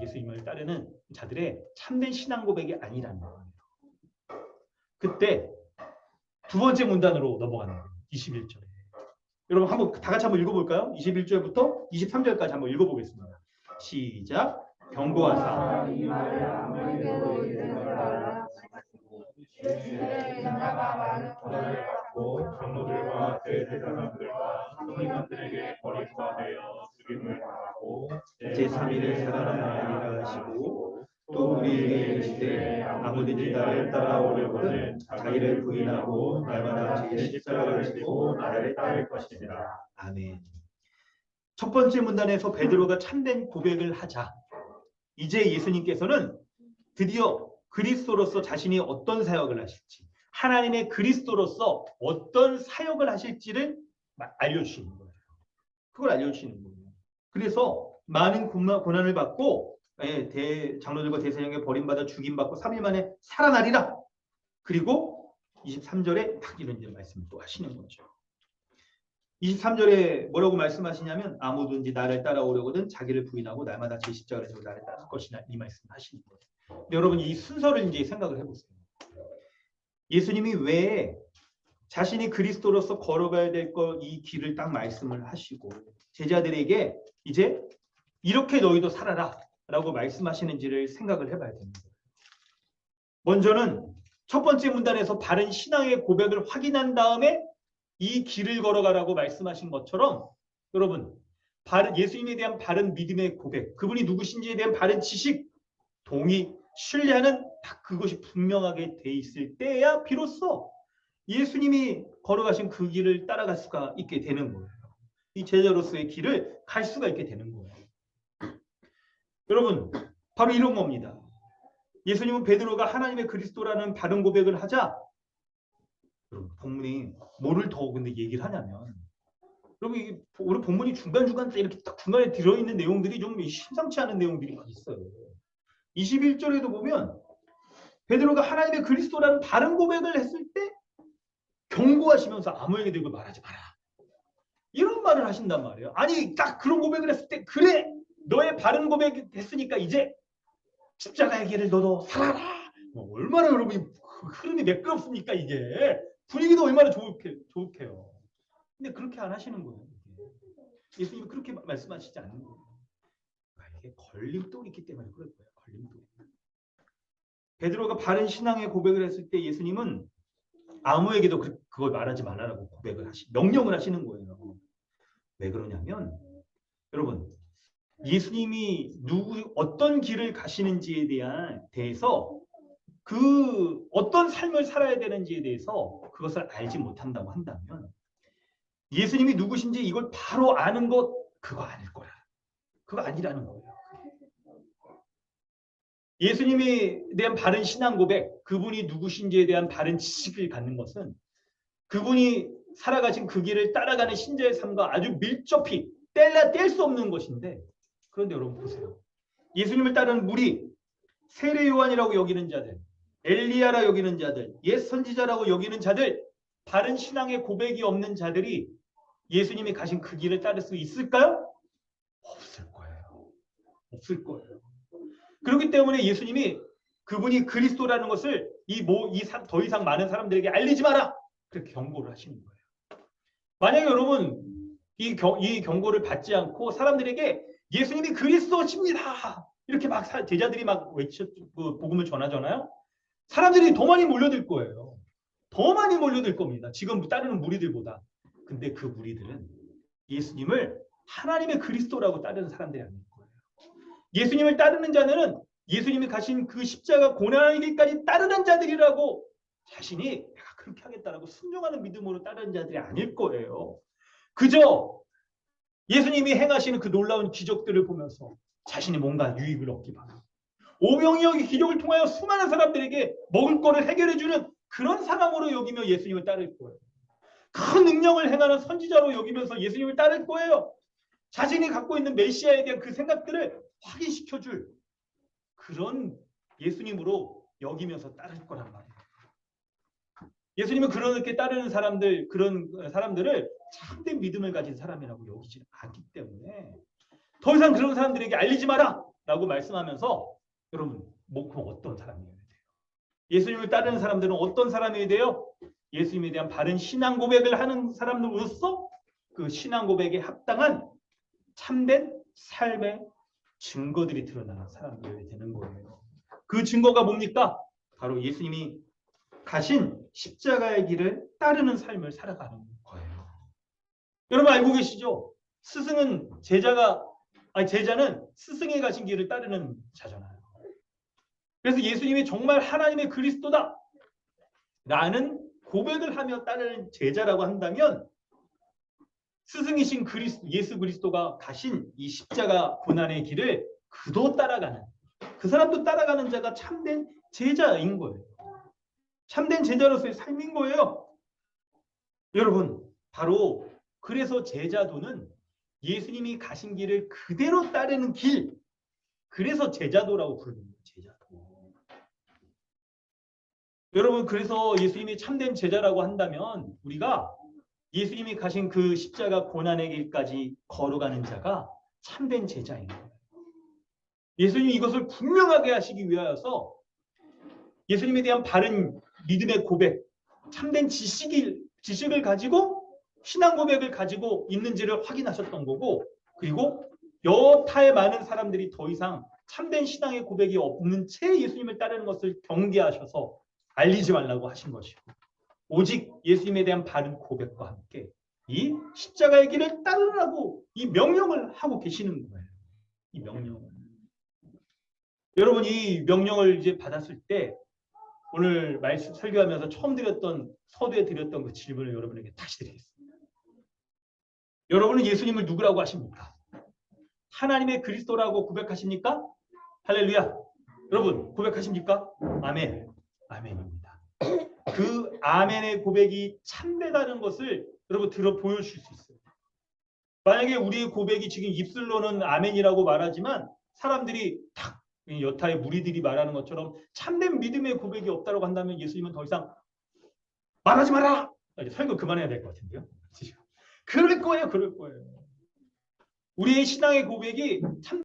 Speaker 3: 예수님을 따르는 자들의 참된 신앙 고백이 아니라는 거예요. 그때 두 번째 문단으로 넘어가는 거예요. 21절에. 여러분 한번 다 같이 한번 읽어볼까요? 21절부터 23절까지 한번 읽어보겠습니다. 시작. 경고하사
Speaker 2: 이 말을 아무에게도 이르지 말라. 인자가 많은 고난을 받고
Speaker 1: 장로들과 대제사장들과 성인들에게 버림받아 죽임을 당하고
Speaker 3: 제3일에 살아나리라 하시고 또 우리에게 이르시되 아무든지 나를 따라오려거든 자기를 부인하고 날마다 제 십자가를 지고 나를 따를 것이니라. 아멘. 첫 번째 문단에서 베드로가 참된 고백을 하자 이제 예수님께서는 드디어 그리스도로서 자신이 어떤 사역을 하실지 하나님의 그리스도로서 어떤 사역을 하실지를 알려주시는 거예요. 그걸 알려주시는 거예요. 그래서 많은 고난을 받고 장로들과 대제사장에게 버림받아 죽임받고 3일 만에 살아나리라. 그리고 23절에 딱 이런 말씀을 또 하시는 거죠. 23절에 뭐라고 말씀하시냐면 아무든지 나를 따라오려거든 자기를 부인하고 날마다 제 십자가를 지고 나를 따를 것이나 이 말씀 하시는 거예요. 여러분 이 순서를 이제 생각을 해보세요. 예수님이 왜 자신이 그리스도로서 걸어가야 될 이 길을 딱 말씀을 하시고 제자들에게 이제 이렇게 너희도 살아라 라고 말씀하시는지를 생각을 해봐야 됩니다. 먼저는 첫 번째 문단에서 바른 신앙의 고백을 확인한 다음에 이 길을 걸어가라고 말씀하신 것처럼 여러분 예수님에 대한 바른 믿음의 고백 그분이 누구신지에 대한 바른 지식 동의 신뢰하는 딱 그것이 분명하게 돼 있을 때야 비로소 예수님이 걸어가신 그 길을 따라갈 수가 있게 되는 거예요. 이 제자로서의 길을 갈 수가 있게 되는 거예요. 여러분 바로 이런 겁니다. 예수님은 베드로가 하나님의 그리스도라는 바른 고백을 하자 여러분 본문이 뭐를 더 근데 얘기를 하냐면 여러분 우리 본문이 중간중간 이렇게 딱 중간에 들어있는 내용들이 좀 심상치 않은 내용들이 있어요. 21절에도 보면 베드로가 하나님의 그리스도라는 바른 고백을 했을 때 경고하시면서 아무에게도 이걸 말하지 마라. 이런 말을 하신단 말이에요. 아니 딱 그런 고백을 했을 때 그래 너의 바른 고백 됐으니까 이제 십자가의 길을 너도 살아라. 얼마나 여러분이 흐름이 매끄럽습니까 이게. 분위기도 얼마나 좋게요. 근데 그렇게 안 하시는 거예요. 예수님이 그렇게 말씀하시지 않는 거예요. 이게 걸림돌이 있기 때문에 그럴 거예요. 걸림돌. 베드로가 바른 신앙의 고백을 했을 때 예수님은 아무에게도 그걸 말하지 말라라고 명령을 하시는 거예요. 왜 그러냐면 여러분 예수님이 어떤 길을 가시는지에 대해서 그 어떤 삶을 살아야 되는지에 대해서 그것을 알지 못한다고 한다면 예수님이 누구신지 이걸 바로 아는 것 그거 아닐 거야. 그거 아니라는 거예요. 예수님에 대한 바른 신앙 고백, 그분이 누구신지에 대한 바른 지식을 갖는 것은 그분이 살아가신 그 길을 따라가는 신자의 삶과 아주 밀접히 뗄 수 없는 것인데 그런데 여러분 보세요. 예수님을 따르는 무리, 세례 요한이라고 여기는 자들, 엘리야라 여기는 자들, 옛 선지자라고 여기는 자들, 바른 신앙의 고백이 없는 자들이 예수님이 가신 그 길을 따를 수 있을까요? 없을 거예요. 없을 거예요. 그렇기 때문에 예수님이 그분이 그리스도라는 것을 더 이상 많은 사람들에게 알리지 마라. 그렇게 경고를 하시는 거예요. 만약에 여러분 이 경고를 받지 않고 사람들에게 예수님이 그리스도십니다. 이렇게 막 제자들이 막 복음을 전하잖아요. 사람들이 더 많이 몰려들 거예요. 더 많이 몰려들 겁니다. 지금 따르는 무리들보다. 근데 그 무리들은 예수님을 하나님의 그리스도라고 따르는 사람들이 아닐 거예요. 예수님을 따르는 자들은 예수님이 가신 그 십자가 고난의 길까지 따르는 자들이라고 자신이 내가 그렇게 하겠다라고 순종하는 믿음으로 따르는 자들이 아닐 거예요. 그저 예수님이 행하시는 그 놀라운 기적들을 보면서 자신이 뭔가 유익을 얻기 바랍니다. 오병이어의 기적을 통하여 수많은 사람들에게 먹을 거를 해결해주는 그런 사람으로 여기며 예수님을 따를 거예요. 큰 능력을 행하는 선지자로 여기면서 예수님을 따를 거예요. 자신이 갖고 있는 메시아에 대한 그 생각들을 확인시켜줄 그런 예수님으로 여기면서 따를 거란 말이에요. 예수님은 그렇게 따르는 그런 사람들을 참된 믿음을 가진 사람이라고 여기지 않기 때문에 더 이상 그런 사람들에게 알리지 마라 라고 말씀하면서 여러분 그럼 어떤 사람이어야 돼요? 예수님을 따르는 사람들은 어떤 사람이 돼요? 예수님에 대한 바른 신앙 고백을 하는 사람으로서 그 신앙 고백에 합당한 참된 삶의 증거들이 드러나는 사람들이 되는 거예요. 그 증거가 뭡니까? 바로 예수님이 가신 십자가의 길을 따르는 삶을 살아가는 거예요. 여러분 알고 계시죠? 제자는 스승이 가신 길을 따르는 자잖아요. 그래서 예수님이 정말 하나님의 그리스도다 라는 고백을 하며 따르는 제자라고 한다면 스승이신 예수 그리스도가 가신 이 십자가 고난의 길을 그도 따라가는 그 사람도 따라가는 자가 참된 제자인 거예요. 참된 제자로서의 삶인 거예요. 여러분 바로 그래서 제자도는 예수님이 가신 길을 그대로 따르는 길, 그래서 제자도라고 부르는 거예요. 제자도. 여러분 그래서 예수님이 참된 제자라고 한다면 우리가 예수님이 가신 그 십자가 고난의 길까지 걸어가는 자가 참된 제자인 거예요. 예수님이 이것을 분명하게 하시기 위하여서 예수님에 대한 바른 믿음의 고백, 참된 지식을 가지고 신앙 고백을 가지고 있는지를 확인하셨던 거고, 그리고 여타의 많은 사람들이 더 이상 참된 신앙의 고백이 없는 채 예수님을 따르는 것을 경계하셔서 알리지 말라고 하신 것이고, 오직 예수님에 대한 바른 고백과 함께 이 십자가의 길을 따르라고 이 명령을 하고 계시는 거예요. 이 명령을. 여러분 이 명령을 이제 받았을 때 오늘 말씀 설교하면서 처음 서두에 드렸던 그 질문을 여러분에게 다시 드리겠습니다. 여러분은 예수님을 누구라고 하십니까? 하나님의 그리스도라고 고백하십니까? 할렐루야. 여러분 고백하십니까? 아멘. 아멘입니다. 그 아멘의 고백이 참되다는 것을 여러분 보여주실 수 있어요. 만약에 우리의 고백이 지금 입술로는 아멘이라고 말하지만 사람들이 탁 여타의 무리들이 말하는 것처럼 참된 믿음의 고백이 없다고 한다면 예수님은 더 이상 말하지 마라. 설교 그만해야 될 것 같은데요. 그럴 거예요. 우리의 신앙의 고백이 참